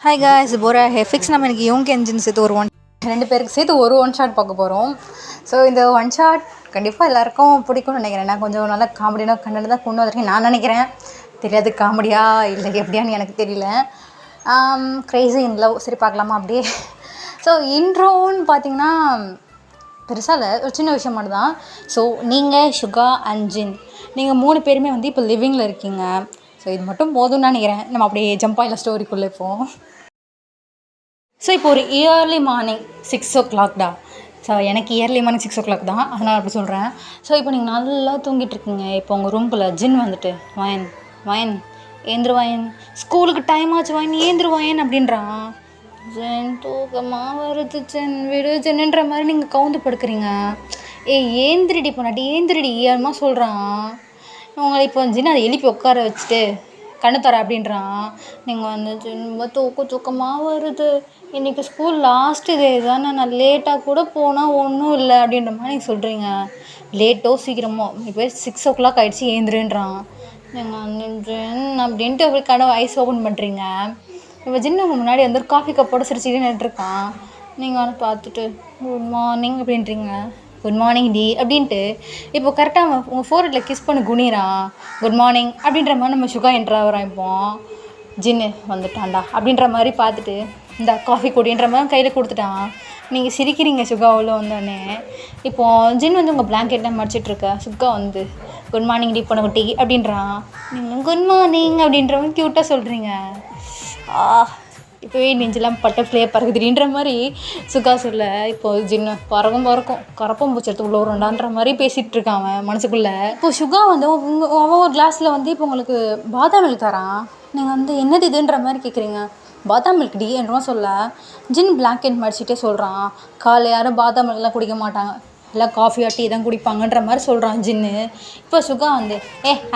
Hi guys, Bora ஹெஃபிக்ஸ். நம்ம இன்றைக்கி Yong engine சேர்த்து ரெண்டு பேருக்கு சேர்த்து ஒன் ஷாட் பார்க்க போகிறோம். ஸோ இந்த ஒன் ஷாட் கண்டிப்பாக எல்லாேருக்கும் பிடிக்கும்னு நினைக்கிறேன். நான் கொஞ்சம் நல்லா காமெடியாக கண்டென்ட் தான் கொண்டு வந்திருக்கேன் நான் நினைக்கிறேன். தெரியாது காமெடியா இல்லை எப்படியான்னு எனக்கு தெரியல. Crazy in love. சரி பார்க்கலாமா அப்படியே. ஸோ இன்ட்ரோன்னு பார்த்தீங்கன்னா பெருசாக இல்லை, ஒரு சின்ன விஷயம் மட்டும் தான். ஸோ நீங்கள் சுகா அண்ட் ஜின் நீங்கள் 3 பேருமே வந்து இப்போ லிவிங்கில் இருக்கீங்க. ஸோ இது மட்டும் போதும்னு நினைக்கிறேன். நம்ம அப்படியே ஜம்ப் ஆகல ஸ்டோரிக்குள்ளே இப்போது. ஸோ இப்போ ஒரு இயர்லி மார்னிங் 6 o'clock டா. ஸோ எனக்கு இயர்லி மார்னிங் 6 o'clock தான், அதனால் அப்படி சொல்கிறேன். ஸோ இப்போ நீங்கள் நல்லா தூங்கிட்டு இருக்கீங்க. இப்போ உங்கள் ரூம்குள்ளே ஜின் வந்துட்டு வயன் ஏந்திரு வயன், ஸ்கூலுக்கு டைம் ஆச்சு வயன் ஏந்திரு வயன் அப்படின்றான். ஜென் தூக்கமாக வருது ஜென் விடு ஜென்ன்ற மாதிரி நீங்கள் கவுந்து படுக்கிறீங்க. ஏந்திரிடி பொண்ணாட்டி ஏந்திரிடி ஏமா சொல்கிறான். உங்களை இப்போ ஜின் அதை எழுப்பி உட்கார வச்சுட்டு கண்ணு தர அப்படின்றான். நீங்கள் வந்து ரொம்ப தூக்கமாக வருது, இன்றைக்கி ஸ்கூல் லாஸ்ட்டு டே தானே, நான் லேட்டாக கூட போனால் ஒன்றும் இல்லை அப்படின்ற மாதிரி நீங்கள் சொல்கிறீங்க. லேட்டோ சீக்கிரமோ இப்போ 6 o'clock ஆகிடுச்சி ஏந்திருன்றான். நீங்கள் வந்து ஜென் அப்படின்ட்டு அப்படி கடை ஐஸ் ஓப்பன் பண்ணுறீங்க. இப்போ ஜின்னு உங்கள் முன்னாடி வந்து ஒரு காஃபி கப்போட சிரிச்சிட்டு நின்றுருக்கான். நீங்கள் வந்து பார்த்துட்டு குட் மார்னிங் அப்படின்றீங்க. குட் மார்னிங் டி அப்படின்ட்டு இப்போ கரெக்டாக உங்கள் ஃபோர்ஹெட்டில் கிஸ் பண்ண குனிறான். குட் மார்னிங் அப்படின்ற மாதிரி நம்ம சுகா என்ட்ராகிறான். இப்போ ஜின்னு வந்துட்டான்டா அப்படின்ற மாதிரி பார்த்துட்டு இந்த காஃபி குடின்ற மாதிரி கையில் கொடுத்துட்டான். நீங்கள் சிரிக்கிறீங்க சுகா உள்ள வந்தோடனே. இப்போது ஜின் வந்து உங்கள் பிளாங்கெட்லாம் மடிச்சிட்ருக்க. சுகா வந்து குட் மார்னிங் டி பண்ண குட்டி அப்படின்றான். நீங்கள் குட் மார்னிங் அப்படின்ற மாதிரி க்யூட்டாக சொல்கிறீங்க. இப்போவே நெஞ்செல்லாம் பட்டர்ஃப்ளே பறகுதுன்ற மாதிரி சுகா சொல்ல. இப்போது ஜின்னு பறக்கும் கரப்பம் பூச்செடுத்து உள்ள வரும்டான்ற மாதிரி பேசிகிட்டு இருக்கான் அவன் மனசுக்குள்ளே. இப்போது சுகா வந்து அவன் ஒரு கிளாஸில் வந்து இப்போ உங்களுக்கு பாதாம் மில்க் தரான். நீங்கள் வந்து என்னது இதுன்ற மாதிரி கேட்குறீங்க. பாதாம் மில்க் டி என்றமா சொல்ல. ஜின் பிளாங்கெட் மடிச்சிட்டே சொல்கிறான். காலைல யாரும் பாதாம் மில்க்லாம் குடிக்க மாட்டாங்க, எல்லாம் காஃபி டீ தான் குடிப்பாங்கன்ற மாதிரி சொல்கிறான் ஜின்னு. இப்போ சுகா வந்து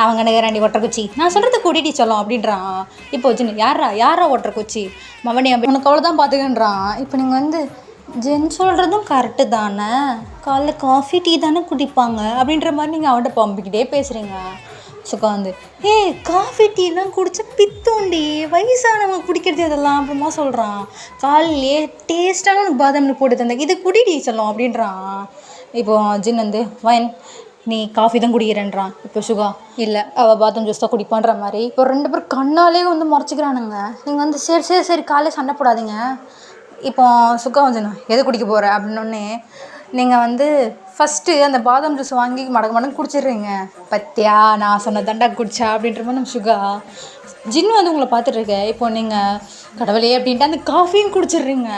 அவங்க நிகராண்டி ஒட்டக்குச்சி நான் சொல்கிறது குடிட்டி சொல்லும் அப்படின்றான். இப்போ ஜின்னு யாரா ஒட்டக்குச்சி மவனி அப்படி உனக்கு அவ்வளோ தான் பார்த்துக்கன்றான். இப்போ நீங்கள் வந்து ஜின் சொல்கிறதும் கரெக்டு தானே, காலைல காஃபி டீ தானே குடிப்பாங்க அப்படின்ற மாதிரி நீங்கள் அவன்கிட்ட பம்பிக்கிட்டே பேசுகிறீங்க. சுகா வந்து காஃபி டீலாம் குடித்தா பித்தோண்டி, வயசானவங்க குடிக்கிறது அதெல்லாம் அப்புறமா சொல்கிறான். காலையிலே டேஸ்ட்டான உனக்கு பாதாம் போட்டு தந்தேன், இது குடிடி சொல்லும் அப்படின்றான். இப்போது ஜின் வந்து வயன் நீ காஃபி தான் குடிக்கிறேன்றான். இப்போ சுகா இல்லை அவள் பாதாம் ஜூஸ் தான் குடிப்பான்ற மாதிரி இப்போ 2 பேர் கண்ணாலே வந்து முறைச்சிக்கிறானுங்க. நீங்கள் வந்து சரி காலையில் சண்டை போடாதீங்க. இப்போ சுகா வந்து எது குடிக்க போகிற அப்படின்னோடனே நீங்கள் வந்து ஃபஸ்ட்டு அந்த பாதாம் ஜூஸ் வாங்கி மடங்கு குடிச்சிடுறீங்க. பத்தியா நான் சொன்ன தண்டா குடிச்சா அப்படின்ற மாதிரி நம்ம சுகா. ஜின்னு வந்து உங்களை பார்த்துட்ருக்கேன். இப்போ நீங்கள் கடவுளே அப்படின்ட்டு அந்த காஃபியும் குடிச்சிடுறீங்க.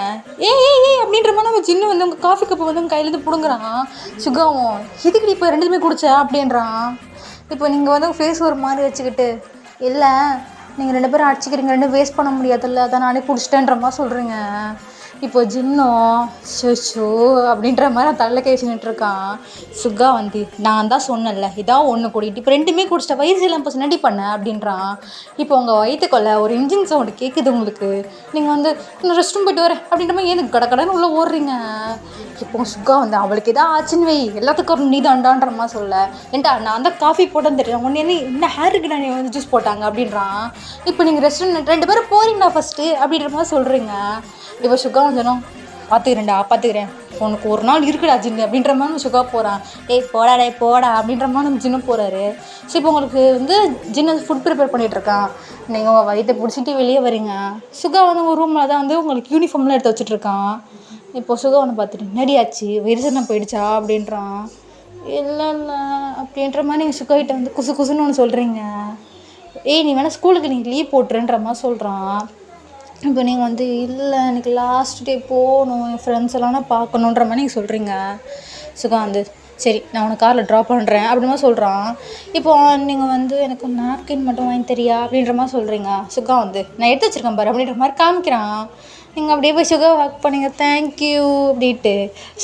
அப்படின்ற மாதிரி நம்ம ஜின்னு வந்து உங்கள் காஃபி கப்பை வந்து உங்கள் கையிலேருந்து பிடுங்குறான். சுகாவும் இதுக்கு இப்போ 2மே குடிச்சா அப்படின்றான். இப்போ நீங்கள் வந்து ஃபேஸ் ஒரு மாதிரி வச்சுக்கிட்டு இல்லை நீங்கள் 2 பேரும் அடிச்சிக்கிறீங்க, 2 வேஸ்ட் பண்ண முடியாதுல்ல, அதான் நானே குடிச்சிட்டேன்ற மாதிரி சொல்கிறீங்க. இப்போ ஜின்னும் ஷோ அப்படின்ற மாதிரி தலையில் கை வச்சுன்னுட்ருக்கான். சுகா வந்து நான் தான் சொன்னேன்ல இதான் ஒன்று கூட்டிகிட்டு இப்போ 2மே குடிச்சிட்டா வயசு எல்லாம் இப்போ நடி பண்ண அப்படின்றான். இப்போ உங்கள் வயிற்றுக்குள்ள ஒரு இன்ஜின் சவுண்டு கேட்குது உங்களுக்கு. நீங்கள் வந்து இன்னும் ரெஸ்ட் ரூம் போய்ட்டு வரேன் அப்படின்ற மாதிரி ஏன் கடன்னு உள்ளே ஓடுறீங்க. இப்போ சுகா வந்து அவளுக்கு எதாவது ஆச்சுன்னு வை எல்லாத்துக்கும் நீ தான்டான்ற மாதிரி சொல்ல. ஏன்டா நான் தான் காஃபி போட்டேன்னு தெரியும், ஒன்று என்ன ஹேருக்கு நான் வந்து ஜூஸ் போட்டாங்க அப்படின்றான். இப்போ நீங்கள் ரெஸ்ட் ரூம் 2 பேரும் போகிறீங்களா ஃபஸ்ட்டு அப்படின்ற மாதிரி சொல்கிறீங்க. இப்போ சுகா சொன்னோம் பார்த்துக்கிறேன் உனக்கு ஒரு நாள் இருக்குடா ஜின்னு அப்படின்ற மாதிரி நம்ம சுகா போகிறான். போடா அப்படின்ற மாதிரி நம்ம ஜின்னு போகிறாரு. ஸோ இப்போ உங்களுக்கு வந்து ஜின்னு ஃபுட் ப்ரிப்பேர் பண்ணிகிட்ருக்கான். நீங்கள் உங்கள் வயிற்றை பிடிச்சிட்டு வெளியே வரீங்க. சுகா வந்து ஒரு ரூமில் தான் வந்து உங்களுக்கு யூனிஃபார்ம்லாம் எடுத்து வச்சுட்ருக்கான். இப்போது சுகா ஒன்று பார்த்துட்டு நடியாச்சு விரிசனம் போயிடுச்சா அப்படின்றான். இல்லை அப்படின்ற மாதிரி நீங்கள் சுகாகிட்ட வந்து குசுன்னு ஒன்று சொல்கிறீங்க. நீ வேணால் ஸ்கூலுக்கு நீங்கள் லீவ் போட்டுருன்ற மாதிரி சொல்கிறான். இப்போ நீங்கள் வந்து இல்லை எனக்கு லாஸ்ட் டே போகணும், என் ஃப்ரெண்ட்ஸ் எல்லாம் நான் பார்க்கணுன்ற மாதிரி நீங்கள் சொல்கிறீங்க. சுகா வந்து சரி நான் உனக்கு காரில் ட்ராப் பண்ணுறேன் அப்படின்ற மாதிரி சொல்கிறான். இப்போ நீங்கள் வந்து எனக்கு நாப்கின் மட்டும் வாங்கி தெரியா அப்படின்ற மாதிரி சொல்கிறீங்க. சுகா வந்து நான் எடுத்து வச்சுருக்கேன் பாரு அப்படின்ற மாதிரி காமிக்கிறான். நீங்கள் அப்படியே போய் சுகா ஹக் பண்ணிங்க தேங்க்யூ அப்படின்ட்டு.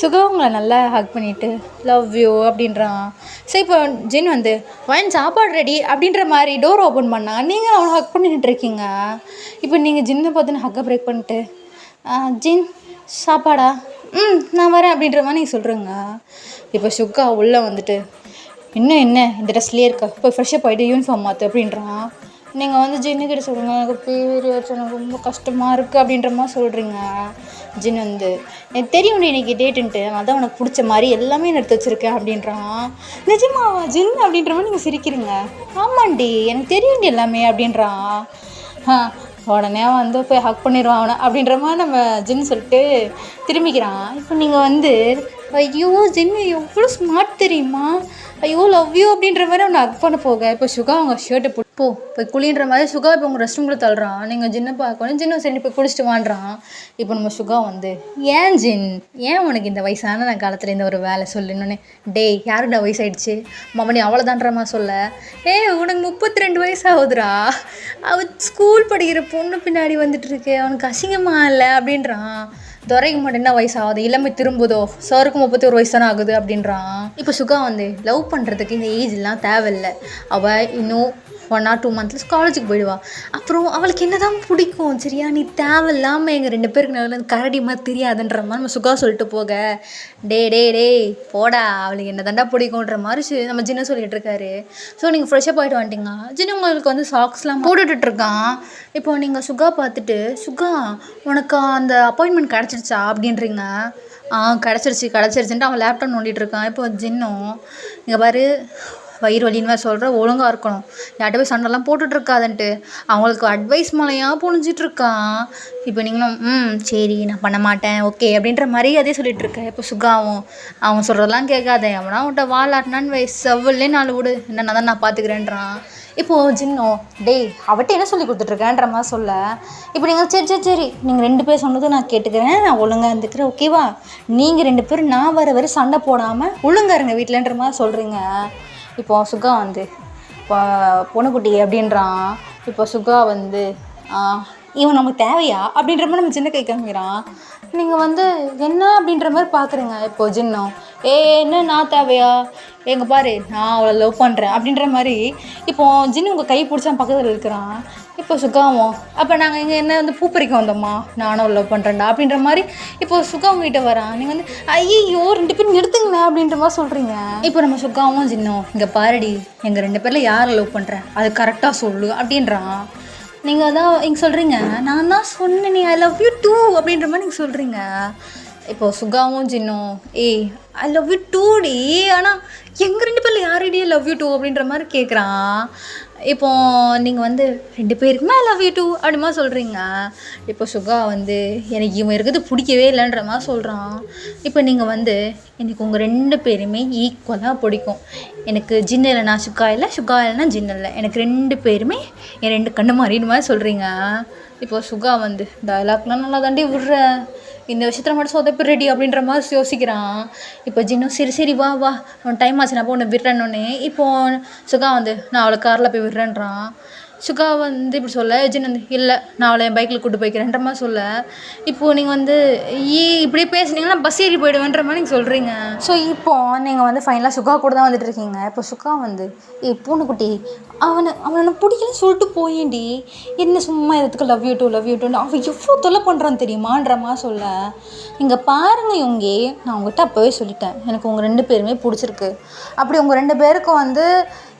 சுகா உங்களை நல்லா ஹக் பண்ணிவிட்டு லவ் யூ அப்படின்றான். ஸோ இப்போ ஜின் வந்து வயன் சாப்பாடு ரெடி அப்படின்ற மாதிரி டோர் ஓப்பன் பண்ணாங்க. நீங்கள் அவனை ஹக் பண்ணிட்டு இருக்கீங்க. இப்போ நீங்கள் ஜின்னை பார்த்து ஹக்கை பிரேக் பண்ணிட்டு ஜின் சாப்பாடா நான் வரேன் அப்படின்ற மாதிரி நீங்கள் சொல்கிறீங்க. இப்போ சுகா உள்ளே வந்துட்டு இன்னும் என்ன இந்த ட்ரெஸ்லேயே இருக்கா, போய் ஃப்ரெஷ்ஷப் ஆகிட்டு யூனிஃபார்ம் மாற்று அப்படின்றான். நீங்கள் வந்து ஜின்னுக்கிட்ட சொல்லுங்க, எனக்கு பீரியட்ஸ் எனக்கு ரொம்ப கஷ்டமாக இருக்குது அப்படின்ற மாதிரி சொல்கிறீங்க. ஜின் வந்து எனக்கு தெரியும் இன்னைக்கு டேட்டுன்ட்டு, அதான் உனக்கு பிடிச்ச மாதிரி எல்லாமே நான் எடுத்து வச்சுருக்கேன் அப்படின்றான். நிஜமாவா ஜின் அப்படின்ற மாதிரி நீங்கள் சிரிக்கிறீங்க. ஆமாண்டி எனக்கு தெரியும்டி எல்லாமே அப்படின்றான். உடனே வந்து போய் ஹக் பண்ணிடுவான் அவனை அப்படின்ற மாதிரி நம்ம ஜின்னு சொல்லிட்டு திரும்பிக்கிறான். இப்போ நீங்கள் வந்து ஐயோ ஜின்னு எவ்வளோ ஸ்மார்ட் தெரியுமா, ஐயோ லவ் யூ அப்படின்ற மாதிரி அவனை ஹக் பண்ண போக இப்போ சுகா அவங்க ஷர்ட்டை போய் குளின்ற மாதிரி சுகா இப்போ உங்கள் ரெஸ்ட் ரூமில் தள்ளுறான். நீங்கள் ஜின்னை பார்க்கணும், ஜின்னு சரி போய் குளிச்சுட்டு வாண்டுறான். இப்போ நம்ம சுகா வந்து ஏன் ஜின், ஏன் உனக்கு இந்த வயசான நான் காலத்தில் இந்த ஒரு வேலை சொல்லுன்னு. டேய் யாருடா வயசாயிடுச்சு மாமனி அவ்வளோதான்ற மாதிரி சொல்ல, உனக்கு 32 வயசு ஆகுதுரா, அவள் ஸ்கூல் படிக்கிற பொண்ணு பின்னாடி வந்துட்டு இருக்கு, அவனுக்கு அசிங்கமா இல்லை அப்படின்றான். துறைக்கு மட்டும் என்ன வயசு ஆகுது, இளமை திரும்புதோ, சாருக்கு 31 வயசு தானே ஆகுது அப்படின்றான். இப்போ சுகா வந்து லவ் பண்ணுறதுக்கு இந்த ஏஜ்லாம் தேவையில்லை, அவள் இன்னும் 1 or 2 months காலேஜுக்கு போயிடுவா. அப்புறம் அவளுக்கு என்ன தான் பிடிக்கும் சரியா, நீ தேவையில்லாமல் எங்கள் 2 பேருக்கு நல்லா கரடி மாதிரி தெரியாதுன்ற மாதிரி நம்ம சுகா சொல்லிட்டு போக, டே போடா அவளுக்கு என்ன தாண்டா பிடிக்குன்ற மாதிரி நம்ம ஜின்ன சொல்லிகிட்டு இருக்காரு. ஸோ நீங்கள் ஃப்ரெஷ்ஷாக போயிட்டு வந்துட்டீங்க. ஜின்னு உங்களுக்கு வந்து சாக்ஸ்லாம் போட்டுட்ருக்கான். இப்போது நீங்கள் சுகா பார்த்துட்டு, சுகா உனக்கு அந்த அப்பாயின்மெண்ட் கிடச்சிருச்சா அப்படின்றீங்க. கிடச்சிருச்சுன்ட்டு அவன் லேப்டாப் நோண்டிகிட்டு இருக்கான். இப்போ ஜின்னும் இங்கே பாரு வயிறு வலின்னு வேறு சொல்கிற, ஒழுங்காக இருக்கணும், யார்கிட்ட போய் சண்டைலாம் போட்டுட்ருக்காதுன்ட்டு அவங்களுக்கு அட்வைஸ் மலையாக புழிஞ்சிட்ருக்கான். இப்போ நீங்களும் சரி நான் பண்ண மாட்டேன் ஓகே அப்படின்ற மாதிரி அதே சொல்லிகிட்ருக்கேன். இப்போ சுகாவும் அவன் சொல்கிறதெல்லாம் கேட்காத, அவனா அவன்கிட்ட வாலாட்டினான்னு செவ்வல்லே 4 விடு, என்னென்ன தான் நான் பார்த்துக்கிறேன்றான். இப்போது ஜின்னோ டேய் அவட்ட என்ன சொல்லி கொடுத்துட்ருக்கேன்ற மாதிரி சொல்ல, இப்போ நீங்கள் சரி நீங்கள் 2 பேர் சொன்னதும் நான் கேட்டுக்கிறேன், நான் ஒழுங்காக இருந்துக்கிறேன் ஓகேவா, நீங்கள் 2 பேரும் நான் வர சண்டை போடாமல் ஒழுங்காக இருங்க வீட்டிலன்ற மாதிரி சொல்கிறீங்க. இப்போ சுகா வந்து பொண்ணுக்குட்டி அப்படின்றான். இப்போ சுகா வந்து இவன் நமக்கு தேவையா அப்படின்ற மாதிரி நம்ம ஜின்னை கை காமிக்கிறான். நீங்கள் வந்து என்ன அப்படின்ற மாதிரி பார்க்குறீங்க. இப்போது ஜின்னும் என்ன நான் தேவையா, எங்கள் பாரு நான் அவளை லவ் பண்ணுறேன் அப்படின்ற மாதிரி இப்போது ஜின்னு உங்கள் கை பிடிச்சா பக்கத்தில் இருக்கிறான். இப்போ சுகாவும் அப்போ நாங்கள் இங்கே என்ன வந்து பூ பறிக்க வந்தோம்மா, நானும் லவ் பண்ணுறேன்டா அப்படின்ற மாதிரி இப்போது சுகா உங்ககிட்ட வரான். நீங்கள் வந்து ஐயோ 2 பேரும் நிறுத்துங்களா அப்படின்ற மாதிரி சொல்கிறீங்க. இப்போ நம்ம சுகாவும் ஜின்னும் இங்கே பாருடி எங்கள் 2 பேரில் யாரை லவ் பண்ணுறேன் அது கரெக்டாக சொல்லு அப்படின்றான். நீங்கள் அதான் இங்கே சொல்கிறீங்க, நான் தான் சொன்னேன் ஐ லவ் யூ டூ அப்படின்ற மாதிரி நீங்கள் சொல்கிறீங்க. இப்போது சுகாவும் ஜின்னும் ஐ லவ் யூ டூ டி, ஆனால் எங்கள் 2 பேரில் யாரிடையே லவ் யூ டூ அப்படின்ற மாதிரி கேட்குறான். இப்போது நீங்கள் வந்து 2 பேருக்குமே ஐ லவ் யூ டூ அப்படி மாதிரி சொல்கிறீங்க. இப்போ சுகா வந்து எனக்கு இவன் இருக்கிறது பிடிக்கவே இல்லைன்ற மாதிரி சொல்கிறான். இப்போ நீங்கள் வந்து எனக்கு உங்கள் 2 பேருமே ஈக்குவலாக பிடிக்கும், எனக்கு ஜின்னு இல்லைனா சுகா இல்லை, சுகா இல்லைனா ஜின்னு இல்லை, எனக்கு 2 பேருமே என் 2 கண்ணு மாறின்னு மாதிரி சொல்கிறீங்க. இப்போ சுகா வந்து டயலாக்லாம் நல்லா தாண்டி விடுற, இந்த விஷயத்தில் மட்டும் சொதப்பி ரெடி அப்படின்ற மாதிரி யோசிக்கிறான். இப்போ ஜின்னும் சரி வா அவன் டைம் ஆச்சு நான் உன்னை விடுறேன்னொன்னே இப்போது சுகா வந்து நான் அவளை காரில் போய் விடுறேன்றான். சுகா வந்து இப்படி சொல்ல, ஜின் வந்து இல்லை நான் அவளை என் பைக்கில் கூட்டு போய்க்கிறேன்ற மாதிரி சொல்ல, இப்போது நீங்கள் வந்து இப்படியே பேசுனீங்கன்னா பஸ் ஏறி போய்டுவேன்ற மாதிரி நீங்கள் சொல்கிறீங்க. ஸோ இப்போது நீங்கள் வந்து ஃபைனலாக சுகா கூட தான் வந்துட்டு இருக்கீங்க. இப்போ சுகா வந்து பூனைக்குட்டி அவனை பிடிக்கலன்னு சொல்லிட்டு போயேண்டி, என்ன சும்மா எதுக்கு லவ் யூ டூன்னு அவன் எவ்வளோ தொல்லை பண்ணுறான்னு தெரியுமான்ற மாதிரி சொல்ல, இங்கே பாருங்கள் இவங்க நான் உங்கள்கிட்ட அப்போவே சொல்லிட்டேன் எனக்கு உங்கள் 2 பேருமே பிடிச்சிருக்கு, அப்படி உங்கள் 2 பேருக்கும் வந்து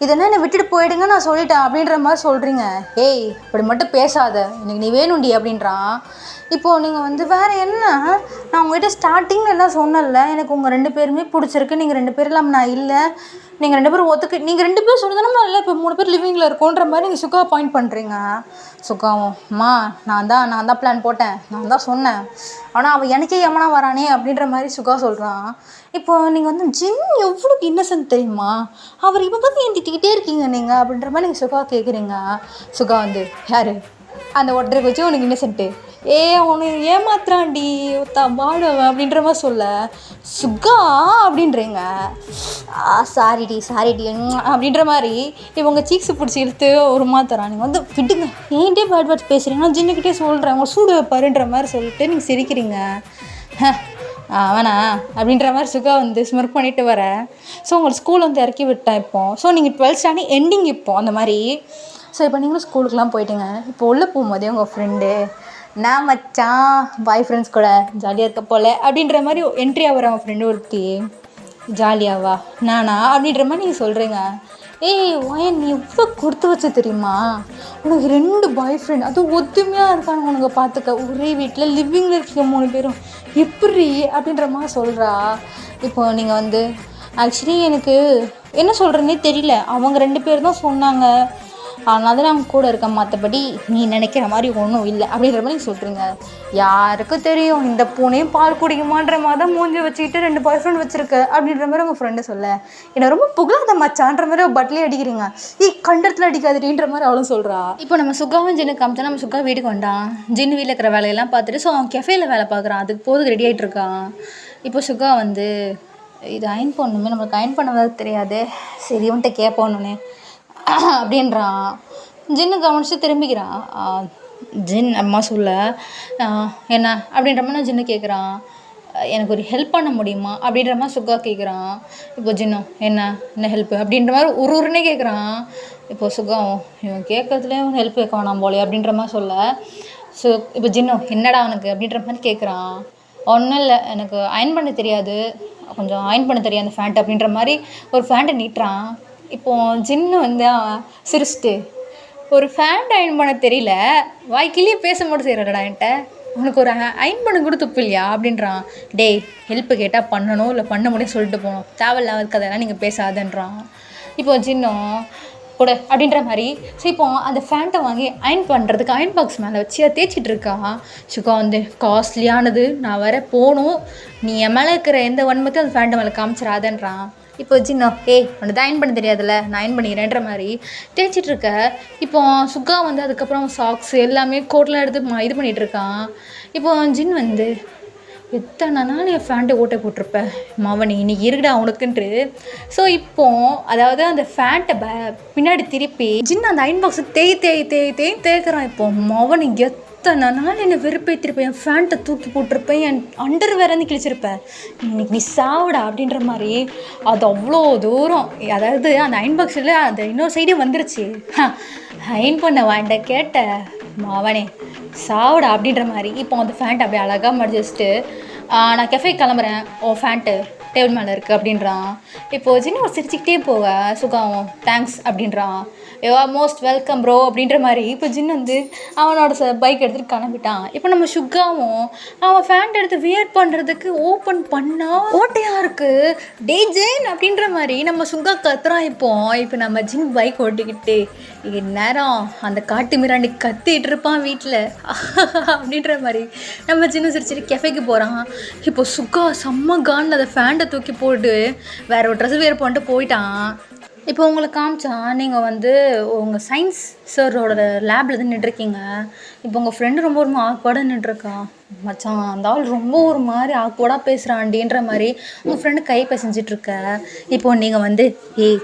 இதெல்லாம் என்னை விட்டுட்டு போயிடுங்க நான் சொல்லிட்டேன் அப்படின்ற மாதிரி சொல்கிறீங்க. அப்படி மட்டும் பேசாத, எனக்கு நீ வேணும்டி அப்படின்றான். இப்போது நீங்கள் வந்து வேறு என்ன, நான் உங்கள்கிட்ட ஸ்டார்டிங்கில் என்ன சொன்னல, எனக்கு உங்கள் 2 பேருமே பிடிச்சிருக்கு, நீங்கள் 2 பேரும் இல்லாமல் நான் இல்லை, நீங்கள் 2 பேரும் நீங்கள் 2 பேரும் சொல்லுதானே இல்லை, இப்போ 3 பேர் லிவிங்கில் இருக்கோன்ற மாதிரி நீங்கள் சுகா பாயிண்ட் பண்ணுறீங்க. சுகாவும் நான் தான் பிளான் போட்டேன், நான் தான் சொன்னேன், ஆனால் அவன் எனக்கே எமனா வரானே அப்படின்ற மாதிரி சுகா சொல்கிறான். இப்போ நீங்கள் வந்து ஜின் எவ்வளோ இன்னசென்ட் தெரியுமா, அவர் இப்போ பார்த்து ஏன் திட்டிக்கிட்டே இருக்கீங்க நீங்கள் அப்படின்ற மாதிரி நீங்கள் சுகா கேட்குறீங்க. சுகா வந்து யார் அந்த ஒட்டருக்கு வச்சு உனக்கு இன்னசென்ட்டு, அவனை ஏமாத்துறான்டி வாடுவன் அப்படின்ற மாதிரி சொல்ல, சுகா அப்படின்றீங்க. சாரிடி அப்படின்ற மாதிரி இவங்க சீக்ஸு பிடிச்சி இழுத்து ஒரு மாத்திரான். நீங்கள் வந்து விட்டுங்க, ஏன்ட்டே பேட் வேர்ட்ஸ் பேசுகிறீங்கன்னா ஜின்னுக்கிட்டே சொல்கிறேன் அவங்க சூடு வைப்பாருன்ற மாதிரி சொல்லிட்டு நீங்கள் சிரிக்கிறீங்க. வேணா அப்படின்ற மாதிரி சுகா வந்து ஸ்மர்க் பண்ணிட்டு வர. ஸோ உங்களுக்கு ஸ்கூல் வந்து இறக்கி விட்டேன் இப்போது. ஸோ நீங்கள் 12th ஸ்டாண்டர்ட் எண்டிங் இப்போது அந்த மாதிரி. ஸோ இப்போ நீங்களும் ஸ்கூலுக்குலாம் போயிட்டீங்க. இப்போ உள்ளே போகும்போதே உங்கள் ஃப்ரெண்டு நான் மச்சான் பாய் ஃப்ரெண்ட்ஸ் கூட ஜாலியாக இருக்க போல் அப்படின்ற மாதிரி என்ட்ரி ஆகிற அவன் ஃப்ரெண்டு ஒருத்தி, ஜாலியாவா நானா அப்படின்ற மாதிரி நீங்கள் சொல்கிறீங்க. ஏய் ஒயன் நீ எவ்வளோ கொடுத்து வச்ச தெரியுமா, உனக்கு 2 பாய் ஃப்ரெண்ட், அதுவும் ஒத்துமையாக இருக்காங்க உனக்கு பார்த்துக்க, ஒரே வீட்டில் லிவிங்கில் இருக்க 3 பேரும் எப்படி அப்படின்ற மாதிரி சொல்கிறா. இப்போ நீங்கள் வந்து ஆக்சுவலி எனக்கு என்ன சொல்கிறேன்னே தெரியல, அவங்க 2 பேர் தான் சொன்னாங்க, அதனால தான் அவங்க கூட இருக்கேன், மற்றபடி நீ நினைக்கிற மாதிரி ஒன்றும் இல்லை அப்படின்ற மாதிரி சொல்கிறீங்க. யாருக்கு தெரியும் இந்த பூனையும் பால் குடிக்குமான்ற மாதிரி தான் மூஞ்சி வச்சுக்கிட்டு 2 பாய் ஃப்ரெண்ட் வச்சுருக்க அப்படின்ற மாதிரி உங்கள் ஃப்ரெண்டு சொல்ல, என்னை ரொம்ப புகழாத மச்சான்ற மாதிரி பட்லேயே அடிக்கிறீங்க, கண்டத்தில் அடிக்காதுன்ற மாதிரி அவளும் சொல்கிறா. இப்போ நம்ம சுகாவும் ஜின்னு காமிச்சா, நம்ம சுகா வீட்டுக்கு வந்தான், ஜின்னு வீட்டில் இருக்கிற வேலையெல்லாம் பார்த்துட்டு ஸோ அவன் கெஃபேயில் வேலை பார்க்குறான், அதுக்கு போதுக்கு ரெடி ஆகிட்டு இருக்கான். இப்போ சுகா வந்து இது அயன் பண்ணணுமே, நம்மளுக்கு அயன் பண்ண தெரியாது, சரி இவன்கிட்ட கேட்போன்னு அப்படின்றான். ஜின்னு கவனிச்சு திரும்பிக்கிறான். ஜின் அம்மா சொல்ல என்ன அப்படின்ற மாதிரி நான் ஜின்னு கேட்குறான், எனக்கு ஒரு ஹெல்ப் பண்ண முடியுமா அப்படின்ற மாதிரி சுகா கேட்குறான். இப்போ ஜின்னு என்ன ஹெல்ப்பு அப்படின்ற மாதிரி உருன்னே கேட்குறான். இப்போ சுகாவும் இவன் கேட்கறதுலேயே அவன் ஹெல்ப் கேட்க வேணாம் போலே அப்படின்ற மாதிரி சொல்ல, ஸோ இப்போ ஜின்னு என்னடா அவனுக்கு அப்படின்ற மாதிரி கேட்குறான். ஒன்றும் இல்லை, எனக்கு அயன் பண்ண தெரியாது, கொஞ்சம் அயன் பண்ண தெரியாது அந்த ஃபேண்ட் அப்படின்ற மாதிரி ஒரு ஃபேண்ட்டை நீட்டுறான். இப்போது ஜின்னு வந்து அவன் சிரிச்சிட்டு, ஒரு ஃபேண்ட் அயன் பண்ண தெரியல, வாய்க்கிலேயே பேச மட்டும் செய்கிறடா என்கிட்ட, உனக்கு ஒரு அயன் பண்ண கூட துப்பு இல்லையா அப்படின்றான். டேய் ஹெல்ப்பு கேட்டால் பண்ணணும், இல்லை பண்ண முடியும் சொல்லிட்டு போகணும், தேவையில்லாத கதையெல்லாம் நீங்கள் பேசாதன்றான். இப்போது ஜின்னும் கூட அப்படின்ற மாதிரி ஸோ இப்போ அந்த ஃபேண்ட்டை வாங்கி அயன் பண்ணுறதுக்கு அயன் பாக்ஸ் மேலே வச்சு அதை தேய்ச்சிட்டு இருக்கா. சுகா வந்து காஸ்ட்லியானது, நான் வர போகணும், நீ என் மேலே இருக்கிற எந்த வன்மத்தையும் அந்த ஃபேண்ட்டை மேலே காமிச்சிடாதன்றான். இப்போ ஜின்னோ உனக்கு அயன் பண்ண தெரியாதுல்ல, நான் அயன் பண்ணிக்கிறேன்ற மாதிரி தேய்ச்சிட்ருக்க. இப்போ சுகா வந்து அதுக்கப்புறம் சாக்ஸ் எல்லாமே கோட்லாம் எடுத்து இது பண்ணிகிட்ருக்கான். இப்போ ஜின் வந்து எத்தனை நாள் என் ஃபேண்ட்டை ஓட்டை போட்டிருப்பேன் மவனி, இன்னைக்கு இருக்குடா உனக்குன்ட்டு. ஸோ இப்போது அதாவது அந்த ஃபேண்ட்டை பின்னாடி திருப்பி ஜின் அந்த அயன் பாக்ஸை தேய்க்கிறான். இப்போ மவனி எத்தனை நாள் என்னை வெறுப்பேற்றிருப்பேன், என் ஃபேண்ட்டை தூக்கி போட்டிருப்பேன், என் அண்டர் வேறந்து கிழிச்சிருப்பேன், இன்னைக்கு நீ சாவிடா அப்படின்ற மாதிரி அது அவ்வளோ தூரம், அதாவது அந்த அயன் பாக்ஸில் அந்த இன்னொரு சைடே வந்துருச்சு, அயன் பண்ண வாண்ட கேட்ட அவனே சாவிடா அப்படின்ற மாதிரி. இப்போ அந்த ஃபேண்ட் அப்படியே அழகாக மடிச்சு வச்சுட்டு நான் கெஃபே கிளம்புறேன், ஓ ஃபேண்ட்டு டேபிள் மேலே இருக்குது அப்படின்றான். இப்போது ஜின்னு ஒரு சிரிச்சுக்கிட்டே போக சுகாவும் தேங்க்ஸ் அப்படின்றான். மோஸ்ட் வெல்கம் ப்ரோ அப்படின்ற மாதிரி. இப்போ ஜின்னு வந்து அவனோட பைக் எடுத்துகிட்டு கிளம்பிட்டான். இப்போ நம்ம சுகாவும் அவன் ஃபேண்ட் எடுத்து வியர் பண்ணுறதுக்கு ஓப்பன் பண்ணால் ஓட்டையாக இருக்குது, டே ஜெயின் அப்படின்ற மாதிரி நம்ம சுகா கத்துறான். இப்போ நம்ம ஜின் பைக் ஓட்டிக்கிட்டு நேரம் அந்த காட்டு மிராண்டி கத்திட்டு இருப்பான் வீட்டில் அப்படின்ற மாதிரி நம்ம ஜின்னு சிரிச்சிட்டு கெஃபேக்கு போகிறான். இப்போ சுகா செம்ம கான் அதை ஃபேண்டை தூக்கி போட்டு வேற ஒரு ட்ரெஸ் வேர் பண்ணிட்டு போயிட்டான். இப்போ உங்களை காமிச்சா நீங்கள் வந்து உங்கள் சயின்ஸ் சாரோட லேபில் தான் நின்றுருக்கீங்க. இப்போ உங்கள் ஃப்ரெண்டு ரொம்ப ஒரு ஆக்வர்டாக நின்றுருக்கா. மச்சான் அந்த ஆள் ரொம்ப ஒரு மாதிரி ஆக்வர்டாக பேசுகிறான்டின்ற மாதிரி உங்கள் ஃப்ரெண்டு கை பேசிஞ்சிட்ருக்க. இப்போது நீங்கள் வந்து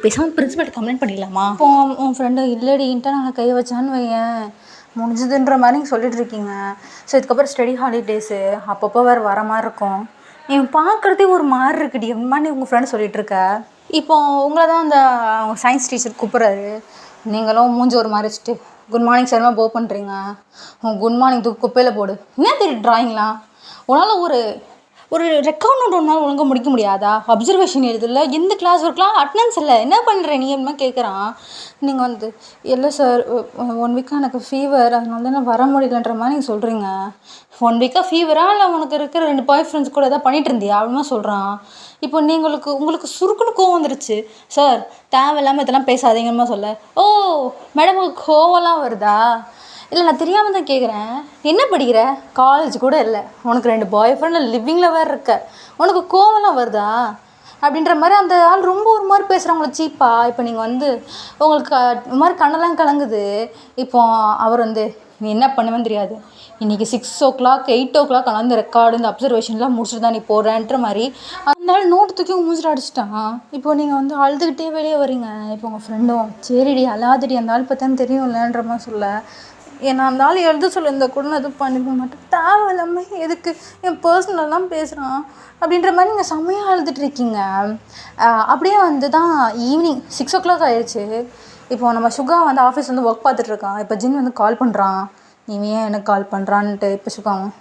பேசாமல் பிரின்சிபல்கிட்ட கம்ப்ளைண்ட் பண்ணிடலாமா? இப்போ உன் ஃப்ரெண்டு இல்லடின்ட்டு நாங்கள் கை வச்சான்னு வையேன் முடிஞ்சதுன்ற மாதிரி நீங்கள் சொல்லிகிட்ருக்கீங்க. ஸோ இதுக்கப்புறம் ஸ்டடி ஹாலிடேஸு அப்பப்போ வேறு வர மாதிரி இருக்கும், நீ பார்க்குறதே ஒரு மாதிரி இருக்குடி மாதிரி உங்கள் ஃப்ரெண்டு சொல்லிகிட்ருக்க. இப்போ உங்களை தான் அந்த சயின்ஸ் டீச்சர் கூப்பிட்றாரு, நீங்களும் மூஞ்சி ஒரு மாதிரி வச்சுட்டு குட் மார்னிங் சார்மா போ பண்ணுறீங்க, குட் மார்னிங் தூக்கு குப்பையில் போடு, என்ன தெரியும் ட்ராயிங்லாம் உன்னால் ஒரு ரெக்கார்ட் நோட் ஒன்றால் ஒழுங்காக முடிக்க முடியாதா, அப்சர்வேஷன் எழுதில்ல, எந்த கிளாஸ் ஒர்க்லாம் அட்டனன்ஸ் இல்லை, என்ன பண்ணுற நீ என்ன கேட்குறான். நீங்கள் வந்து இல்லை சார் 1 வீக்காக எனக்கு ஃபீவர், அதனால தான் நான் வர முடியலன்ற மாதிரி நீங்கள் சொல்கிறீங்க. 1 வீக்காக ஃபீவராக இல்லை உனக்கு இருக்கிற 2 பாய் ஃப்ரெண்ட்ஸ் கூட எதாவது பண்ணிகிட்டு இருந்தியா அப்படின்னு சொல்கிறான். இப்போ உங்களுக்கு சுருக்குன்னு கோவம் வந்துருச்சு. சார் தேவையில்லாமல் இதெல்லாம் பேசாதீங்கன்னு சொல்ல, ஓ மேடம் கோவம்லாம் வருதா, இல்லை நான் தெரியாமல் தான் கேட்குறேன், என்ன படிக்கிற, காலேஜ் கூட இல்லை, உனக்கு 2 பாய் ஃப்ரெண்ட் லிவிங்கில் வேறு இருக்க, உனக்கு கோவம்லாம் வருதா அப்படின்ற மாதிரி அந்த ஆள் ரொம்ப ஒரு மாதிரி பேசுகிறவங்கள சீப்பா. இப்போ நீங்கள் வந்து உங்களுக்கு இது மாதிரி கண்ணெல்லாம் கலங்குது. இப்போ அவர் வந்து நீ என்ன பண்ணுவேன்னு தெரியாது, இன்றைக்கி 6 o'clock 8 o'clock அந்த ரெக்கார்டு இந்த அப்சர்வேஷன்லாம் முடிச்சுட்டு தான் நீ போடுறேன்ற மாதிரி அந்த ஆள் நோட்டு தூக்கி மூஞ்சிட்டு அடிச்சிட்டான். இப்போ நீங்கள் வந்து அழுதுகிட்டே வெளியே வரீங்க. இப்போ உங்கள் ஃப்ரெண்டும் சரிடி அழாதடி அந்த ஆள் பார்த்தான்னு தெரியும் இல்லைன்ற மாதிரி சொல்ல, ஏன்னா அந்த ஆள் எழுத சொல்லியிருந்தா கூட நான் எதுவும் பண்ணிக்க மாட்டேன், தேவையில்லாமல் எதுக்கு என் பர்சனல்லாம் பேசுகிறான் அப்படின்ற மாதிரி நீங்கள் செம்மையாக அழுதுட்டுருக்கீங்க. அப்படியே வந்து தான் ஈவினிங் 6 o'clock ஆயிடுச்சு. இப்போது நம்ம சுகா வந்து ஆஃபீஸ் வந்து ஒர்க் பார்த்துட்ருக்கான். இப்போ ஜின் வந்து கால் பண்ணுறான், நீ ஏன் எனக்கு கால் பண்ணுறான்ட்டு. இப்போ சுகாவும்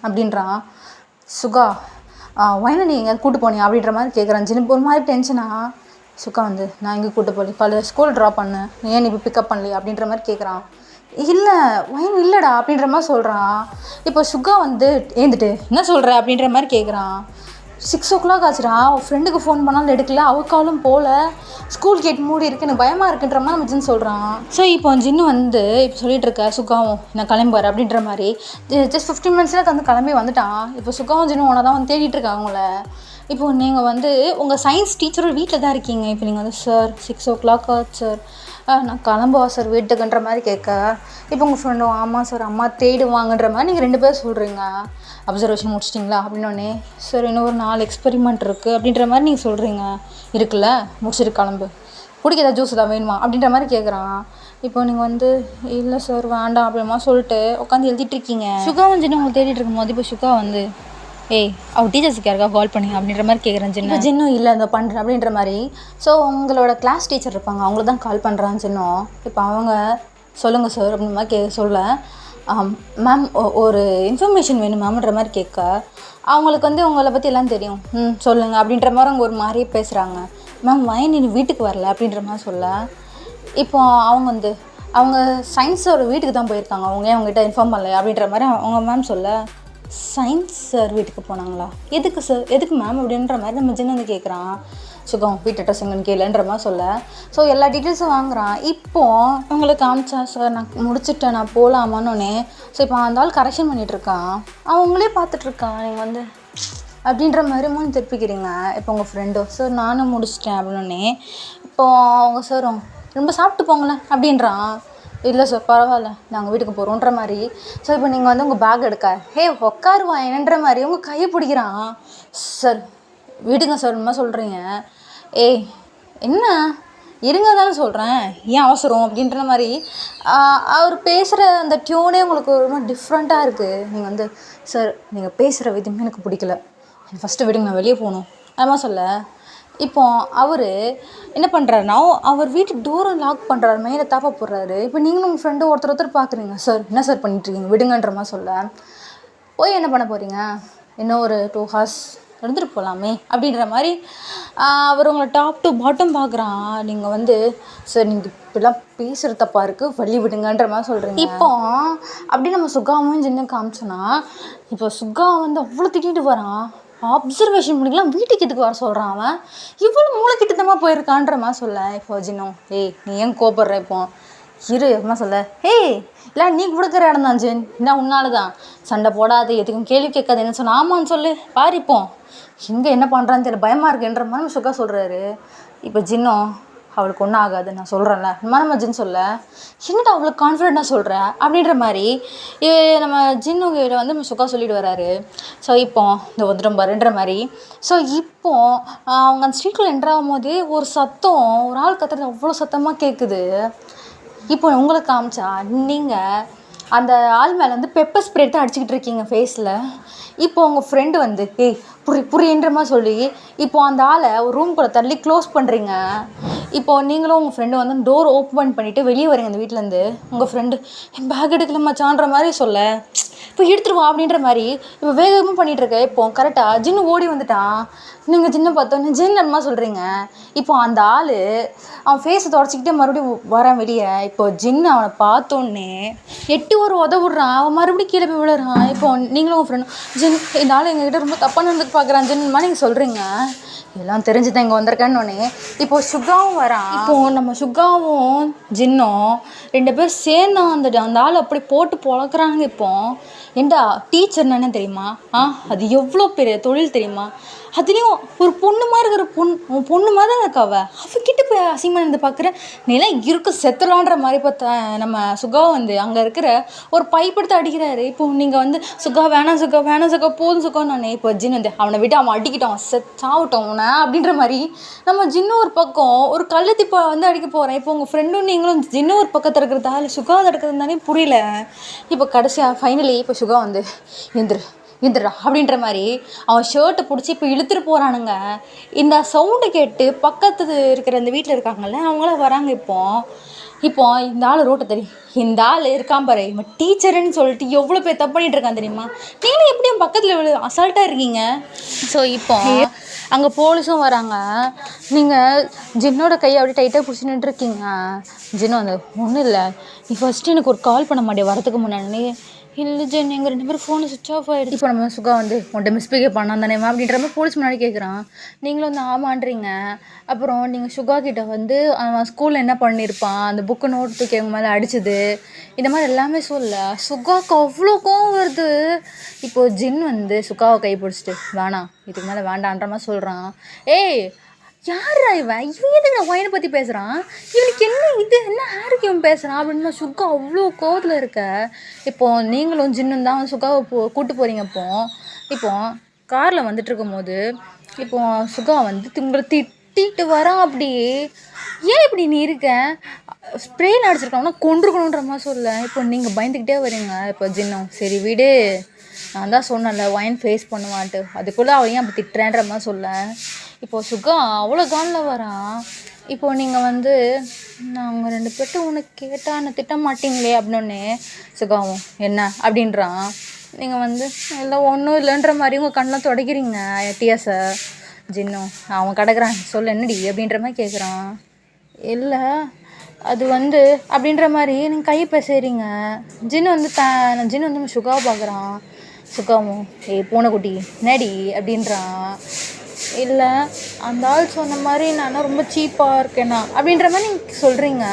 அப்படின்றான். சுகா வயனை நீ எங்கேயாவது கூப்பிட்டு போனியா அப்படின்ற மாதிரி கேட்குறான். ஜின் ஒரு மாதிரி டென்ஷனா, சுக்கா வந்து நான் எங்கே கூட்டு போகல ஸ்கூல் ட்ராப் பண்ணேன், ஏன் நீ இப்போ பிக்கப் பண்ணலையா அப்படின்ற மாதிரி கேட்குறான். இல்லை வயன் இல்லைடா அப்படின்ற மாதிரி சொல்கிறான். இப்போ சுகா வந்து ஏந்துட்டு என்ன சொல்கிற அப்படின்ற மாதிரி கேட்குறான். 6 o'clock ஆச்சுடா, அவள் ஃப்ரெண்டுக்கு ஃபோன் பண்ணாலும் எடுக்கல, அவக்காலும் போகல, ஸ்கூல் கேட் மூடி இருக்கு, எனக்கு பயமாக இருக்குன்ற மாதிரி நம்ம ஜின்னு சொல்கிறான். ஸோ இப்போ ஜின்னு வந்து இப்போ சொல்லிட்டு இருக்க சுகாவும் நான் கிளம்புவார் அப்படின்ற மாதிரி ஜஸ்ட் 15 minutes வந்து கிளம்பி வந்துட்டான். இப்போ சுகாவும் ஜின்னு ஒன்றா தான் வந்து தேடிட்டு இருக்காங்க அவங்கள. இப்போது நீங்கள் வந்து உங்கள் சயின்ஸ் டீச்சரோட வீட்டில் தான் இருக்கீங்க. இப்போ நீங்கள் வந்து சார் 6 o'clock ஆச்சு சார், நான் கிளம்புவா சார் வீட்டுக்குன்ற மாதிரி கேட்க, இப்போ உங்கள் ஃப்ரெண்டும் ஆமாம் சார் அம்மா தேடுவாங்கன்ற மாதிரி நீங்கள் 2 பேர் சொல்கிறீங்க. அப்சர்வேஷன் முடிச்சிட்டிங்களா அப்படின்னோடனே சார் இன்னும் ஒரு 4 எக்ஸ்பெரிமெண்ட் இருக்குது அப்படின்ற மாதிரி நீங்கள் சொல்கிறீங்க. இருக்குல்ல முடிச்சிட்டு கிளம்பு, குடிக்க ஏதாவது ஜூஸ் தான் வேணுமா அப்படின்ற மாதிரி கேட்குறான். இப்போ நீங்கள் வந்து இல்லை சார் வேண்டாம் அப்படிமா சொல்லிட்டு உட்காந்து எழுதிட்டுருக்கீங்க. சுகா வந்து உங்களுக்கு தேடிட்டு இருக்கும்போது இப்போ சுகா வந்து ஏய் அவள் டீச்சர்ஸுக்கு யாருக்கா கால் பண்ணி அப்படின்ற மாதிரி கேட்குறேன் ஜின்னு. ஜின்னும் இல்லை இந்த பண்ணுறேன் அப்படின்ற மாதிரி. ஸோ உங்களோட கிளாஸ் டீச்சர் இருப்பாங்க, அவங்கள தான் கால் பண்ணுறான் ஜின்னும். இப்போ அவங்க சொல்லுங்கள் சார் அப்படின்ற மாதிரி சொல்ல, மேம் ஒரு இன்ஃபர்மேஷன் வேணும் மேம்ன்ற மாதிரி கேட்க, அவங்களுக்கு வந்து உங்களை பற்றி எல்லாம் தெரியும், சொல்லுங்கள் அப்படின்ற மாதிரி அவங்க ஒரு மாதிரியே பேசுகிறாங்க. மேம் வயன் நீ வீட்டுக்கு வரல அப்படின்ற மாதிரி சொல்ல, இப்போ அவங்க சயின்ஸோட வீட்டுக்கு தான் போயிருக்காங்க, அவங்க ஏன் அவங்ககிட்ட இன்ஃபார்ம் பண்ணல அப்படின்ற மாதிரி அவங்க மேம் சொல்ல, சயின்ஸ் சார் வீட்டுக்கு போனாங்களா, எதுக்கு சார் எதுக்கு மேம் அப்படின்ற மாதிரி நம்ம ஜின்னு வந்து கேட்குறான். சுகம் வீட்டு அட்ரஸ் எங்கன்னு கேளுன்ற மாதிரி சொல்ல, ஸோ எல்லா டீட்டெயில்ஸும் வாங்குறான். இப்போது உங்களுக்கு காமிச்சா சார் நான் முடிச்சுட்டேன் நான் போகலாமான்னொன்னே. ஸோ இப்போ அந்த ஆள் கரெக்ஷன் பண்ணிகிட்ருக்கான், அவங்களே பார்த்துட்ருக்கான். நீங்கள் வந்து அப்படின்ற மாதிரி மூணு திருப்பிக்கிறீங்க. இப்போ உங்கள் ஃப்ரெண்டோ சார் நானும் முடிச்சிட்டேன் அப்படின்னே. இப்போது அவங்க சார் ரொம்ப சாப்பிட்டு போங்களேன் அப்படின்றான். இல்லை சார் பரவாயில்ல நாங்கள் வீட்டுக்கு போகிறோன்ற மாதிரி. ஸோ இப்போ நீங்கள் வந்து உங்கள் பேக் எடுக்க உட்காருவா என்னன்ற மாதிரி உங்கள் கையை பிடிக்கிறான். சார் விடுங்க சார் இந்த மாதிரி சொல்கிறீங்க. ஏய் என்ன இருங்க தானே சொல்கிறேன், ஏன் அவசரம் அப்படின்ற மாதிரி அவர் பேசுகிற அந்த டியூனே உங்களுக்கு ரொம்ப டிஃப்ரெண்ட்டாக இருக்குது. நீங்கள் வந்து சார் நீங்கள் பேசுகிற விதமே எனக்கு பிடிக்கல, ஃபஸ்ட்டு விடுங்க நான் வெளியே போகணும் அது சொல்ல. இப்போ அவர் என்ன பண்ணுறாருனா அவர் வீட்டு டோரை லாக் பண்ணுறாரு, மேலே தாப்பா போடுறாரு. இப்போ நீங்களும் உங்கள் ஃப்ரெண்டு ஒருத்தர் பார்க்குறீங்க, சார் என்ன சார் பண்ணிட்டுருக்கீங்க விடுங்கன்ற மாதிரி சொல்ல. போய் என்ன பண்ண போகிறீங்க, இன்னும் ஒரு 2 hours இருந்துட்டு போகலாமே அப்படின்ற மாதிரி அவர் உங்களை டாப் டு பாட்டம் பார்க்குறான். நீங்கள் வந்து சார் நீங்கள் இப்படிலாம் பேசுகிற தப்பாக இருக்குது வழி விடுங்கன்ற மாதிரி சொல்கிறீங்க. இப்போ அப்படி நம்ம சுகாவும் சின்ன காமிச்சோன்னா, இப்போ சுகா வந்து அவ்வளோ திட்டிகிட்டு வரான். அப்சர்வேஷன் பண்ணிக்கலாம் வீட்டுக்கு எதுக்கு வர சொல்கிறான், அவன் இவ்வளோ மூளைக்கிட்டத்தமாக போயிருக்கான்ற மாதிரி சொல்ல. இப்போ ஜின்னும் நீ ஏன் கோபப்படுற, இப்போ இரு அம்மா சொல்ல. இல்லை நீ கொடுக்குற இடம் தான் ஜின், என்ன உன்னால தான் சண்டை போடாது எதுக்கும் கேள்வி கேட்காது என்ன சொன்ன. ஆமான்னு சொல்லு பாரு, இப்போ இங்கே என்ன பண்ணுறான்னு தெரியல பயமாக இருக்குன்ற மாதிரி சுகா சொல்கிறாரு. இப்போ ஜின்னும் அவளுக்கு ஒன்றும் ஆகாது நான் சொல்கிறேன்ல இந்த மாதிரி நம்ம ஜின் சொல்ல, என்னடா அவ்வளோ கான்ஃபிடென்ட்டாக சொல்கிற அப்படின்ற மாதிரி நம்ம ஜின்னுகிட்ட வந்து நம்ம சுகா சொல்லிட்டு வராரு. ஸோ இப்போ இந்த வந்துடும் பாருன்ற மாதிரி. ஸோ இப்போ அவங்க அந்த ஸ்ட்ரீட்டில் என்ட்ராகும் போது ஒரு சத்தம், ஒரு ஆள் கத்துறது அவ்வளோ சத்தமாக கேட்குது. இப்போ உங்களுக்கு காமிச்சா நீங்கள் அந்த ஆள் மேலே வந்து பெப்பர் ஸ்ப்ரே தான் அடிச்சுக்கிட்டு இருக்கீங்க ஃபேஸில். இப்போ உங்கள் ஃப்ரெண்டு வந்து புரியுன்ற மாதிரி சொல்லி இப்போ அந்த ஆளை ஒரு ரூம்குள்ளே தள்ளி க்ளோஸ் பண்ணுறீங்க. இப்போது நீங்களும் உங்கள் ஃப்ரெண்டு வந்து டோர் ஓப்பன் பண்ணிவிட்டு வெளியே வரீங்க அந்த வீட்டிலேருந்து. உங்கள் ஃப்ரெண்டு என் பேக் எடுக்கல மச்சான்ற மாதிரி சொல்ல, இப்போ எடுத்துருவா அப்படின்ற மாதிரி இப்போ வேகமாக பண்ணிகிட்ருக்க. இப்போ கரெக்டாக ஜின்னு ஓடி வந்துட்டான். நீங்கள் ஜின்னை பார்த்தோன்னே ஜின் அம்மா சொல்கிறீங்க. இப்போ அந்த ஆள் அவன் ஃபேஸை தொடச்சிக்கிட்டே மறுபடியும் வரான் வெளியே. இப்போ ஜின்னு அவனை பார்த்தோன்னே எட்டு ஒரு உதவுடுறான், அவன் மறுபடியும் கீழே போய் விழுறான். இப்போ நீங்களும் உங்கள் ஃப்ரெண்டும் ஜின் இந்த ஆள் எங்ககிட்ட ரொம்ப தப்பாக நடந்துக்கு பார்க்குறான் ஜின்மா நீங்கள் சொல்கிறீங்க. எல்லாம் தெரிஞ்சு தான் இங்கே வந்திருக்கேன்னொன்னே இப்போது சுகாவும் வரான். இப்போது நம்ம சுகாவும் ஜின்னும் 2 பேர் சேர்ந்து அந்த ஆள் அப்படி போட்டு பொழக்கிறாங்க. இப்போ ஏண்டா டீச்சர்னா என்ன தெரியுமா, அது எவ்வளோ பெரிய தொழில் தெரியுமா, அதுலேயும் ஒரு பொண்ணு மாதிரி இருக்கிற பொண்ணு மாதிரி தான் இருக்கா அவகிட்ட போய் அசிங்கமாக இருந்து பார்க்குறேன், நீலாம் இருக்கு செத்துலான்ற மாதிரி பார்த்தா நம்ம சுகா வந்து அங்கே இருக்கிற ஒரு பைப்படுத்து அடிக்கிறாரு. இப்போ நீங்கள் வந்து சுகா வேணாம் சுகா போதும் சுகான்னு. இப்போ ஜின் வந்து அவனை விட்டு அவன் அடிக்கிட்டான் சாவிட்டோம் அவனை அப்படின்ற மாதிரி நம்ம ஜின்னு ஒரு பக்கம் ஒரு கள்ளத்திப்பா வந்து அடிக்க போகிறேன். இப்போ உங்கள் ஃப்ரெண்டும் நீங்களும் ஜின்னு ஒரு பக்கத்தில் இருக்கிறதா இல்லை சுகா தடுக்கிறது தானே புரியல. இப்போ கடைசியாக ஃபைனலி இப்போ சுகா வந்து எந்திரா அப்படின்ற மாதிரி அவன் ஷர்ட்டை பிடிச்சி இப்போ இழுத்துட்டு போகிறானுங்க. இந்த சவுண்டு கேட்டு பக்கத்து இருக்கிற இந்த வீட்டில் இருக்காங்கல்ல அவங்களாம் வராங்க. இப்போ இப்போ இந்த ஆள் ரோட்டை தெரியும், இந்த ஆள் இருக்கான் பாரு, இவன் டீச்சருன்னு சொல்லிட்டு எவ்வளோ பேர் தப்பு பண்ணிட்டு இருக்கான் தெரியுமா? நீங்களும் எப்படி என் பக்கத்தில் அசால்ட்டாக இருக்கீங்க? ஸோ இப்போ அங்கே போலீஸும் வராங்க. நீங்கள் ஜின்னோட கையை அப்படியே டைட்டாக பிடிச்சி நின்றுருக்கீங்க. ஜின்னு வந்து ஒன்றும் இல்லை, நீ ஃபஸ்ட்டு எனக்கு ஒரு கால் பண்ண மாட்டேன் வரதுக்கு முன்னாடி. இல்லை ஜென், எங்கள் 2 பேரும் ஃபோனு சுவிட்ச் ஆஃப் ஆகிடுச்சு. இப்போ நம்ம சுகா வந்து உன்ட்ட மிஸ்பிஹேவ் பண்ணான் தானேம்மா அப்படின்ற மாதிரி போலீஸ் முன்னாடி கேட்குறான். நீங்களும் வந்து ஆமான்றீங்க. அப்புறம் நீங்கள் சுகா கிட்ட வந்து அவன் ஸ்கூலில் என்ன பண்ணியிருப்பான், அந்த புக்கு நோட் தூக்கி அவங்க மேலே அடிச்சது, இந்த மாதிரி எல்லாமே சொல்ல சுகாவுக்கு அவ்வளோ கோவம் வருது. இப்போது ஜின் வந்து சுகாவை கை பிடிச்சிட்டு வேணாம், இதுக்கு மேலே வேண்டான்ற மாதிரி சொல்கிறான். ஏய் யாரா இவன் எதுக்கு நான் ஒயனை பற்றி பேசுகிறான், இவனுக்கு என்ன இது என்ன ஹேருக்கு இவன் பேசுகிறான் அப்படின்னு சுகா அவ்வளோ கோவத்தில் இருக்க. இப்போது நீங்களும் ஜின்னும் தான் சுகாவை கூப்பிட்டு போகிறீங்க. இப்போது காரில் வந்துட்டு இருக்கும்போது இப்போது சுகா வந்து உங்களை திட்டிட்டு வரான். அப்படியே ஏன் இப்படி நீ இருக்க, ஸ்ப்ரேயில் அடிச்சிருக்காங்கன்னா கொண்டிருக்கணுன்ற மாதிரி சொல்ல. இப்போ நீங்கள் பயந்துக்கிட்டே வரீங்க. இப்போ ஜின்னும் சரி விடு, நான் தான் சொன்னேன்ல ஒயன் ஃபேஸ் பண்ணுவான்ட்டு, அதுக்குள்ளே அவன் ஏன் அப்படி திட்டுறேன்ற மாதிரி சொல்ல. இப்போது சுகா அவ்வளோ காலில் வரான். இப்போது நீங்கள் வந்து நாங்கள் 2 பேர்ட்டு உனக்கு கேட்டால் என்ன திட்ட மாட்டிங்களே அப்படின்னே சுகாவும் என்ன அப்படின்றான். நீங்கள் வந்து எல்லாம் ஒன்றும் இல்லைன்ற மாதிரி உங்கள் கண்ணெலாம் துடைக்கிறீங்க டிஎஸை. ஜின்னும் அவன் கிடக்குறான் சொல்ல என்னடி அப்படின்ற மாதிரி கேட்குறான். இல்லை அது வந்து அப்படின்ற மாதிரி நீங்கள் கை பேசுறீங்க. ஜின்னு வந்து ஜின்னு வந்து சுகாவை பார்க்குறான். சுகாவும் ஏய் பூனைக்குட்டி நடி அப்படின்றான். இல்லை அந்த ஆள் சொன்ன மாதிரி நான் ரொம்ப சீப்பாக இருக்கேனா அப்படின்ற மாதிரி நீங்கள் சொல்கிறீங்க.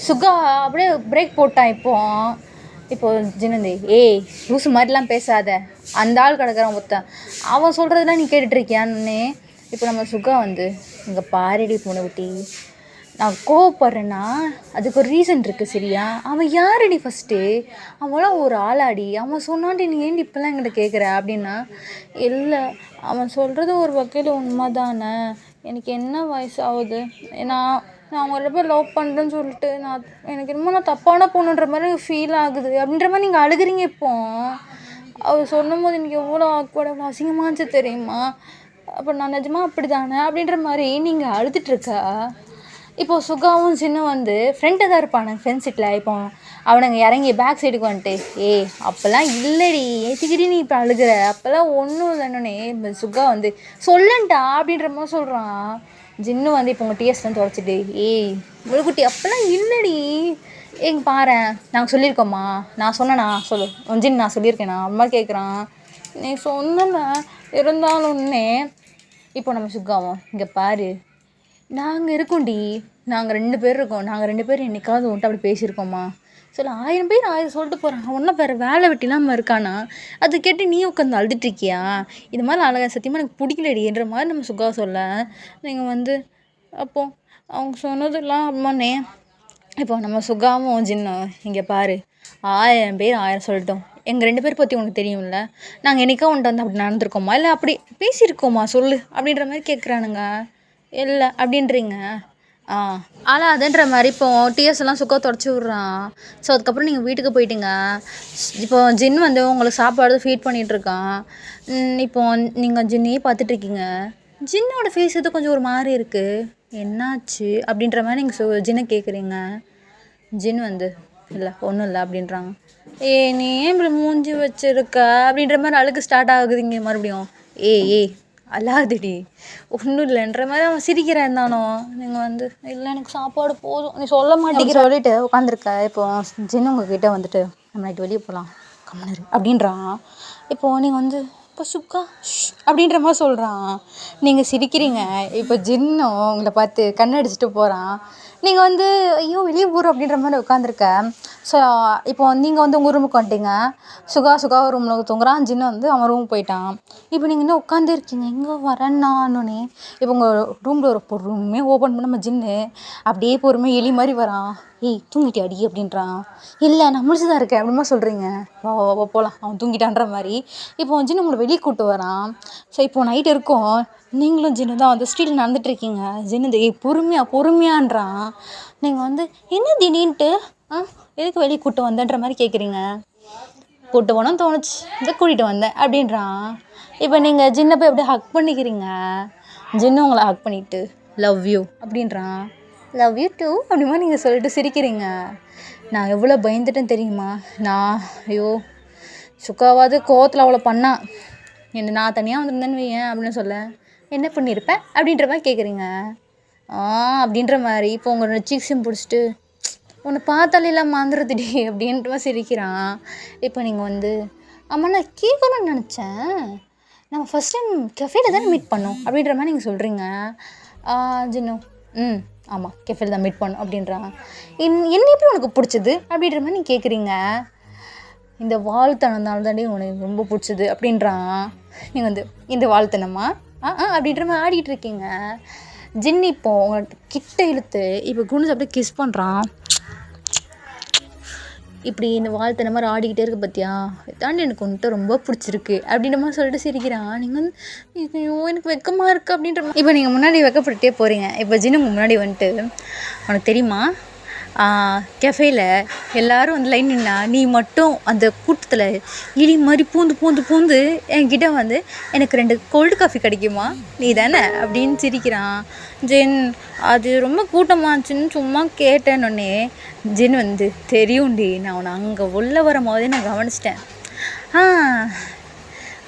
சுகா அப்படியே பிரேக் போட்டான். இப்போது ஜினந்தி ஏய் லூசு மாதிரிலாம் பேசாத, அந்த ஆள் கிடக்குறான் ஒருத்தன், அவன் சொல்கிறதுலாம் நீ கேட்டுட்ருக்கியான்னு. இப்போ நம்ம சுகா வந்து இங்கே பாரடி பூனைக்குட்டி, நான் கோவப்படுறேன்னா அதுக்கு ஒரு ரீசன் இருக்குது சரியா? அவன் யாரடி ஃபஸ்ட்டு, அவன்லாம் ஒரு ஆளாடி, அவன் சொன்னான்டி நீ ஏன்டி இப்போல்லாம் என்கிட்ட கேட்குற அப்படின்னா. இல்லை அவன் சொல்கிறது ஒரு வகையில் உண்மை தானே, எனக்கு என்ன வயசாகுது, நான் அவங்க 2 பேர் லவ் பண்ணுறேன்னு சொல்லிட்டு எனக்கு என்னமோ நான் தப்பான பொண்ணுன்ற மாதிரி ஃபீல் ஆகுது அப்படின்ற மாதிரி நீங்கள் அழுகுறீங்க. அவர் சொல்லும் போது எனக்கு எவ்வளோ ஆக்வர்டாக அசிங்கமாச்சு தெரியுமா? அப்போ நான் நிஜமாக அப்படி தானே அப்படின்ற மாதிரி நீங்கள் அழுதுட்ருக்கா. இப்போது சுகாவும் சின்னும் வந்து ஃப்ரெண்டு தான் இருப்பானுங்க ஃப்ரெண்ட் சீட்டில். இப்போ அவனுங்க இறங்கி பேக் சைடுக்கு வந்துட்டு ஏய் அப்போல்லாம் இல்லைடி ஏற்றிக்கிடி நீ இப்போ அழுகிற, அப்போல்லாம் ஒன்றும் இல்லைன்னு சுகா வந்து சொல்லண்டா அப்படின்ற மாதிரி சொல்கிறான். ஜின்னு வந்து இப்போ உங்கள் டிஎஸ்லாம் துடைச்சிட்டு ஏய் முழுக்குட்டி அப்போல்லாம் இல்லைடி, எங்க பாரு நாங்கள் சொல்லியிருக்கோம்மா, நான் சொன்னேண்ணா சொல்லு ஜின் நான் சொல்லியிருக்கேண்ணா அம்மா கேட்குறான். நீ சொன்ன இருந்தாலும்னே. இப்போ நம்ம சுகாவும் இங்கே பாரு நாங்கள் இருக்கோண்டி, நாங்கள் 2 பேர் இருக்கோம், நாங்கள் 2 பேர் என்னைக்காவது உன்ட்டு அப்படி பேசியிருக்கோம்மா சொல்ல. 1000 பேர் 1000 சொல்லிட்டு போகிறான், ஒன்றும் வேறு வேலை வெட்டிலாமல் இருக்கானா, அது கேட்டு நீ உட்காந்து அழுதுட்ருக்கியா, இது மாதிரி அழகா சத்தியமாக எனக்கு பிடிக்கலடின்ற மாதிரி நம்ம சுகா சொல்ல. நீங்கள் வந்து அப்போது அவங்க சொன்னதெல்லாம் அம்மானே. இப்போ நம்ம சுகாவும் ஜின்னும் இங்கே பாரு 1000 பேர் 1000 சொல்லிட்டோம், எங்கள் 2 பேர் பற்றி உனக்கு தெரியும்ல, நாங்கள் என்றைக்கா உன்ட்டு வந்து அப்படி நடந்திருக்கோமா இல்லை அப்படி பேசியிருக்கோமா சொல்லு அப்படின்ற மாதிரி கேட்குறானுங்க. இல்லை அப்படின்றீங்க. அழாதுன்ற மாதிரி இப்போ டிஎஸ் எல்லாம் சுக்கா தொடச்சி விட்றான். ஸோ அதுக்கப்புறம் நீங்கள் வீட்டுக்கு போயிட்டீங்க. இப்போ ஜின் வந்து உங்களுக்கு சாப்பாடு ஃபீட் பண்ணிகிட்ருக்கான். இப்போ நீங்கள் ஜின்னையே பார்த்துட்ருக்கீங்க. ஜின்னோட ஃபேஸ் இது கொஞ்சம் ஒரு மாதிரி இருக்குது, என்னாச்சு அப்படின்ற மாதிரி நீங்கள் ஜின்னை கேட்குறீங்க. ஜின் வந்து இல்லை ஒன்றும் இல்லை அப்படின்றாங்க. நீ ஏன் இப்படி மூஞ்சி வச்சுருக்க அப்படின்ற மாதிரி அழுக்கு ஸ்டார்ட் ஆகுதுங்க மறுபடியும். ஏய் அல்லாதுடி ஒன்றும் இல்லைன்ற மாதிரி அவன் சிரிக்கிறேன் தானோ. நீங்கள் வந்து இல்லை எனக்கு சாப்பாடு போதும் நீ சொல்ல மாட்டேங்கிற சொல்லிட்டு உட்காந்துருக்க. இப்போ ஜின்னு உங்ககிட்ட வந்துட்டு நம்ம நைட்டு வெளியே போகலாம் கம்மனரு அப்படின்றான். இப்போது நீங்கள் வந்து இப்போ சுக்கா அப்படின்ற மாதிரி சொல்கிறான். நீங்கள் சிரிக்கிறீங்க. இப்போ ஜின்னும் உங்களை பார்த்து கண்ணடிச்சிட்டு போகிறான். நீங்கள் வந்து ஐயோ வெளியே போகிறோம் அப்படின்ற மாதிரி உட்காந்துருக்க. ஸோ இப்போ நீங்கள் வந்து உங்கள் ரூமுக்கு வந்துட்டீங்க. சுகா ரூமில் தூங்குறான். ஜின்னு வந்து அவன் ரூமுக்கு போயிட்டான். இப்போ நீங்கள் இன்னும் உட்காந்து இருக்கீங்க. எங்கே வரேன்னானே இப்போ உங்கள் ரூமில் ஒரு பொருளுமே ஓப்பன் பண்ண நம்ம ஜின்னு அப்படியே பொறுமையாக எலி மாதிரி வரான். ஏய் தூங்கிட்டியா அடி அப்படின்றான். இல்லை நான் முழிச்சு தான் இருக்கேன் அப்படிமா சொல்கிறீங்க. வா போகலாம் அவன் தூங்கிட்டான்ற மாதிரி. இப்போ ஜின்னு உங்களை வெளியே கூப்பிட்டு வரான். ஸோ இப்போ நைட் இருக்கும். நீங்களும் ஜின்னு தான் வந்து ஸ்ட்ரீட்டில் நடந்துகிட்ருக்கீங்க. ஜின்னு ஏய் பொறுமையான்றான். நீங்கள் வந்து என்ன திடீர்னுட்டு எதுக்கு வெளியே கூப்பிட்டு வந்தேன்ற மாதிரி கேட்குறீங்க. கூப்பிட்டு போனோன்னு தோணுச்சு இதை கூட்டிகிட்டு வந்தேன் அப்படின்றான். இப்போ நீங்கள் ஜின்னை போய் அப்படியே ஹக் பண்ணிக்கிறீங்க. ஜின்னு உங்களை ஹக் பண்ணிவிட்டு லவ் யூ அப்படின்றான். லவ் யூ டூ அப்படிமா நீங்கள் சொல்லிட்டு சிரிக்கிறீங்க. நான் எவ்வளோ பயந்துட்டேன்னு தெரியுமா? ஐயோ சுக்காவாவது கோவத்தில் அவ்வளோ பண்ணா, நான் தனியாக வந்திருந்தேன்னு வையேன் அப்படின்னு சொல்ல, என்ன பண்ணியிருப்பேன் அப்படின்ற மாதிரி கேட்குறீங்க. அப்படின்ற மாதிரி இப்போ உங்கள் சீக்ஸும் பிடிச்சிட்டு உன்னை பார்த்தாலே எல்லாம் மாந்துருதுடி அப்படின்ற மாதிரி சிரிக்கிறான். இப்போ நீங்கள் ஆமாம் நான் கேட்கணும்னு நினச்சேன், நம்ம ஃபஸ்ட் டைம் கெஃபேல தானே மீட் பண்ணோம் அப்படின்ற மாதிரி நீங்கள் சொல்கிறீங்க. ஜின்னு ஆமாம் கெஃபேல தான் மீட் பண்ணோம் அப்படின்றான். என்ன எப்படி உனக்கு பிடிச்சது அப்படின்ற மாதிரி நீங்கள் கேட்குறீங்க. இந்த வாழ்த்தனந்தால் தாண்டி உனக்கு ரொம்ப பிடிச்சது அப்படின்றான். நீங்கள் இந்த வாழ்த்தனமா அப்படின்ற மாதிரி ஆடிட்டு இருக்கீங்க. ஜின்னு இப்போ உங்களை கிட்ட இழுத்து இப்போ குனிஞ்சு அப்படியே கிஸ் பண்ணுறான். இப்படி இந்த வாழ்த்தன மாதிரி ஆடிக்கிட்டே இருக்கு பார்த்தியா, தாண்டி எனக்கு உன்கிட்ட ரொம்ப பிடிச்சிருக்கு அப்படின்ற மாதிரி சொல்லிட்டு சிரிக்கிறான். நீங்கள் ஐயோ எனக்கு வெக்கமாக இருக்குது அப்படின்ற மாதிரி இப்போ நீங்கள் முன்னாடி வெக்கப்பட்டுட்டே போகிறீங்க. இப்போ ஜின்னு முன்னாடி உனக்கு தெரியுமா, கெஃபேல எல்லோரும் லைன் நின்னா நீ மட்டும் அந்த கூட்டத்தில் இடி மாதிரி பூந்து என்கிட்ட எனக்கு 2 கோல்டு காஃபி கிடைக்குமா நீ தானே அப்படின்னு சிரிக்கிறான். ஜென் அது ரொம்ப கூட்டமாச்சுன்னு சும்மா கேட்டேன்னொன்னே ஜென் தெரியும்டி, நான் உன்னை அங்கே உள்ள வரும் போதே நான் கவனிச்சிட்டேன்.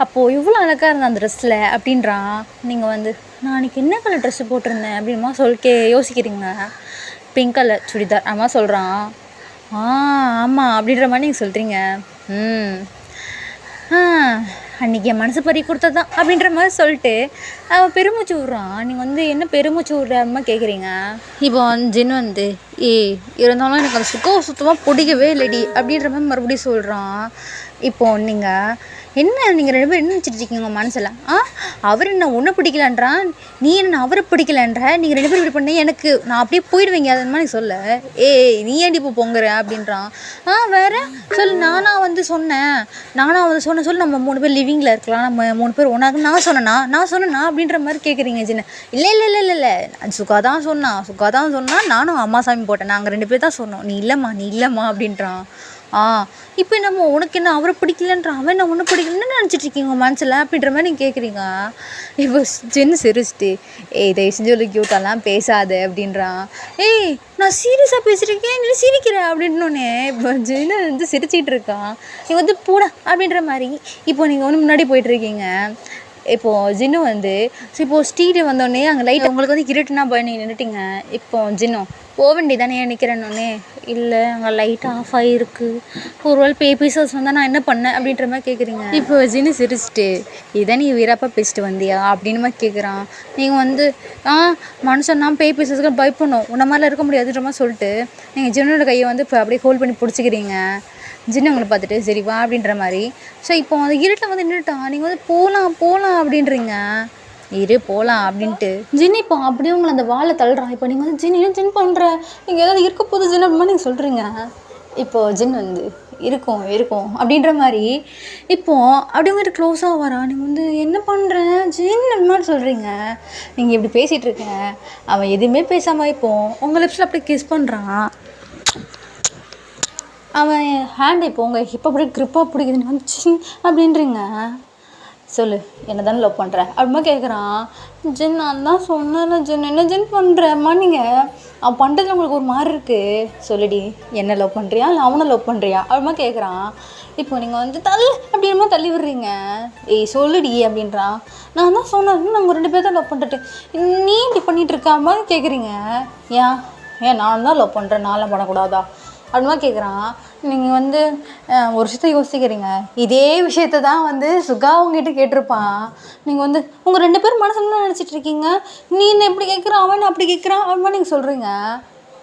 அப்போது இவ்வளோ அழகாக இருந்தேன் அந்த ட்ரெஸ்ஸில் அப்படின்றான். நீங்கள் நான் அன்றைக்கி என்ன கலர் ட்ரெஸ்ஸு போட்டிருந்தேன் அப்படின்மா யோசிக்கிறீங்க. பிங்க் கலர் சுடிதார் அம்மா சொல்கிறான். ஆமாம் அப்படின்ற மாதிரி நீங்கள் சொல்கிறீங்க. அன்றைக்கி என் மனசு பறி கொடுத்ததான் அப்படின்ற மாதிரி சொல்லிட்டு அவன் பெருமூச்சு விட்றான். நீங்கள் என்ன பெருமூச்சு விட்ற அம்மா கேட்குறீங்க. இப்போ ஜின்னு இருந்தாலும் எனக்கு அந்த சுத்தமாக பிடிக்கவே இல்லடி அப்படின்ற மாதிரி மறுபடியும் சொல்கிறான். இப்போது நீங்கள் 2 பேரும் என்ன நினச்சிட்ருக்கீங்க உங்கள் மனசில்? அவர் என்ன ஒன்றை பிடிக்கலன்றான், நீ என்ன அவரை பிடிக்கலன்ற, நீங்கள் 2 பேரும் இப்படி பண்ண நான் அப்படியே போயிடுவீங்க அது மாதிரி சொல்ல, நீ ஏன்டி இப்போ பொங்குற அப்படின்றான். வேறு சொல்லு, நானாக சொன்னேன் சொல்லி நம்ம 3 பேர் லிவிங்கில் இருக்கலாம், நம்ம 3 பேர் ஒன்றாக நான் சொன்னேன்னா அப்படின்ற மாதிரி கேட்குறீங்க. சின்ன இல்லை சுகா தான் சொன்னா நானும் அம்மா சாமி போட்டேன், நாங்கள் 2 பேர் தான் சொன்னோம், நீ இல்லைம்மா அப்படின்றான். இப்போ நம்ம உனக்கு என்ன அவரை பிடிக்கலன்ற, அவன் என்ன ஒன்றும் பிடிக்கலன்னு நினச்சிட்ருக்கீங்க உங்கள் மனசில் அப்படின்ற மாதிரி நீங்கள் கேட்குறீங்க. இப்போ ஜென்னு சிரிச்சிட்டு தயவு செஞ்சு ஒரு க்யூட்டெல்லாம் பேசாத அப்படின்றான். நான் சீரியஸாக பேசியிருக்கேன் நீ சிரிக்கிற அப்படின்னோடனே இப்போ ஜென்னு சிரிச்சிட்டு இருக்கான். நீ போடா அப்படின்ற மாதிரி இப்போ நீங்கள் முன்னாடி போயிட்டுருக்கீங்க. இப்போது ஜின்னு இப்போது ஸ்ட்ரீட் வந்தோடனே அங்கே லைட் உங்களுக்கு இருட்டுனா போய் நீங்கள் நின்றுட்டீங்க. இப்போ ஜின்னு போக வேண்டி தானே நிற்கிறேன்னொன்னே, இல்லை அங்கே லைட் ஆஃப் ஆகிருக்கு, ஒரு வேளை பீசஸ் வந்தால் நான் என்ன பண்ணேன் அப்படின்ற மாதிரி கேட்குறீங்க. இப்போ ஜின்னு சிரிச்சிட்டு இதை நீ வீராப்பா பேசிட்டு வந்தியா அப்படின்னு மாதிரி கேட்குறான். நீங்கள் மனுஷன்னா பீசஸ்க்கு பயப்படணும், உன்ன மாதிரிலாம் இருக்க முடியாதுன்ற மாதிரி சொல்லிட்டு நீங்கள் ஜின்னோட கையை இப்போ அப்படியே ஹோல்ட் பண்ணி பிடிச்சிக்கிறீங்க. ஜின்னு உங்களை பார்த்துட்டு சரி வா அப்படின்ற மாதிரி. ஸோ இப்போ அந்த இருட்டில் நின்றுட்டான். நீங்கள் போகலாம் அப்படின்றீங்க. போகலாம் அப்படின்ட்டு ஜின்னு இப்போ அப்படியே உங்களை அந்த வாழை தள்ளுறான். இப்போ நீங்கள் ஜின் பண்ணுற நீங்கள் ஏதாவது இருக்க போகுது ஜின் அப்படிமா நீங்கள் சொல்கிறீங்க. இப்போது ஜின் இருக்கும் அப்படின்ற மாதிரி இப்போது அப்படிங்கிற க்ளோஸாக வரான். நீங்கள் என்ன பண்ணுற ஜின் அந்த மாதிரி சொல்கிறீங்க. நீங்கள் இப்படி பேசிகிட்டு இருக்க, அவன் எதுவுமே பேசாமல் இப்போது உங்கள் லிப்ஸில் அப்படியே கிஸ் பண்ணுறான். அவன் ஹேண்ட் இப்போ உங்கள் ஹிப்பை அப்படியே க்ரிப்பாக பிடிக்குதுன்னு ஜின் அப்படின்றீங்க. சொல்லு என்ன தானே லவ் பண்ணுற அப்படிமா கேட்குறான். ஜின் நான் தான் சொன்னேன்ல ஜின், என்ன ஜின் பண்ணுறம்மா நீங்கள், அவன் பண்ணுறதுல உங்களுக்கு ஒரு மாதிரி இருக்குது, சொல்லுடி என்ன லவ் பண்ணுறியா இல்லை அவனை லவ் பண்ணுறியா அப்படிமா கேட்குறான். இப்போ நீங்கள் தள்ளு அப்படின்மா தள்ளி விடுறீங்க. சொல்லுடி அப்படின்றான். நான் தான் சொன்னேன் நாங்கள் 2 பேர் தான் லவ் பண்ணிட்டு, நீ இப்படி பண்ணிகிட்டு இருக்காம கேட்குறீங்க. ஏன் நான் தான் லவ் பண்ணுறேன், நான்லாம் பண்ணக்கூடாதா அப்படிமா கேட்குறான். நீங்கள் ஒரு விஷயத்த யோசிக்கிறீங்க. இதே விஷயத்த தான் சுகா உங்ககிட்ட கேட்டிருப்பான். நீங்கள் உங்கள் 2 பேர் மனசில் என்ன நினச்சிட்டு இருக்கீங்க, நீ என்ன எப்படி கேட்குறான் அவன் அப்படி கேட்குறான் அப்படிமா நீங்கள் சொல்கிறீங்க.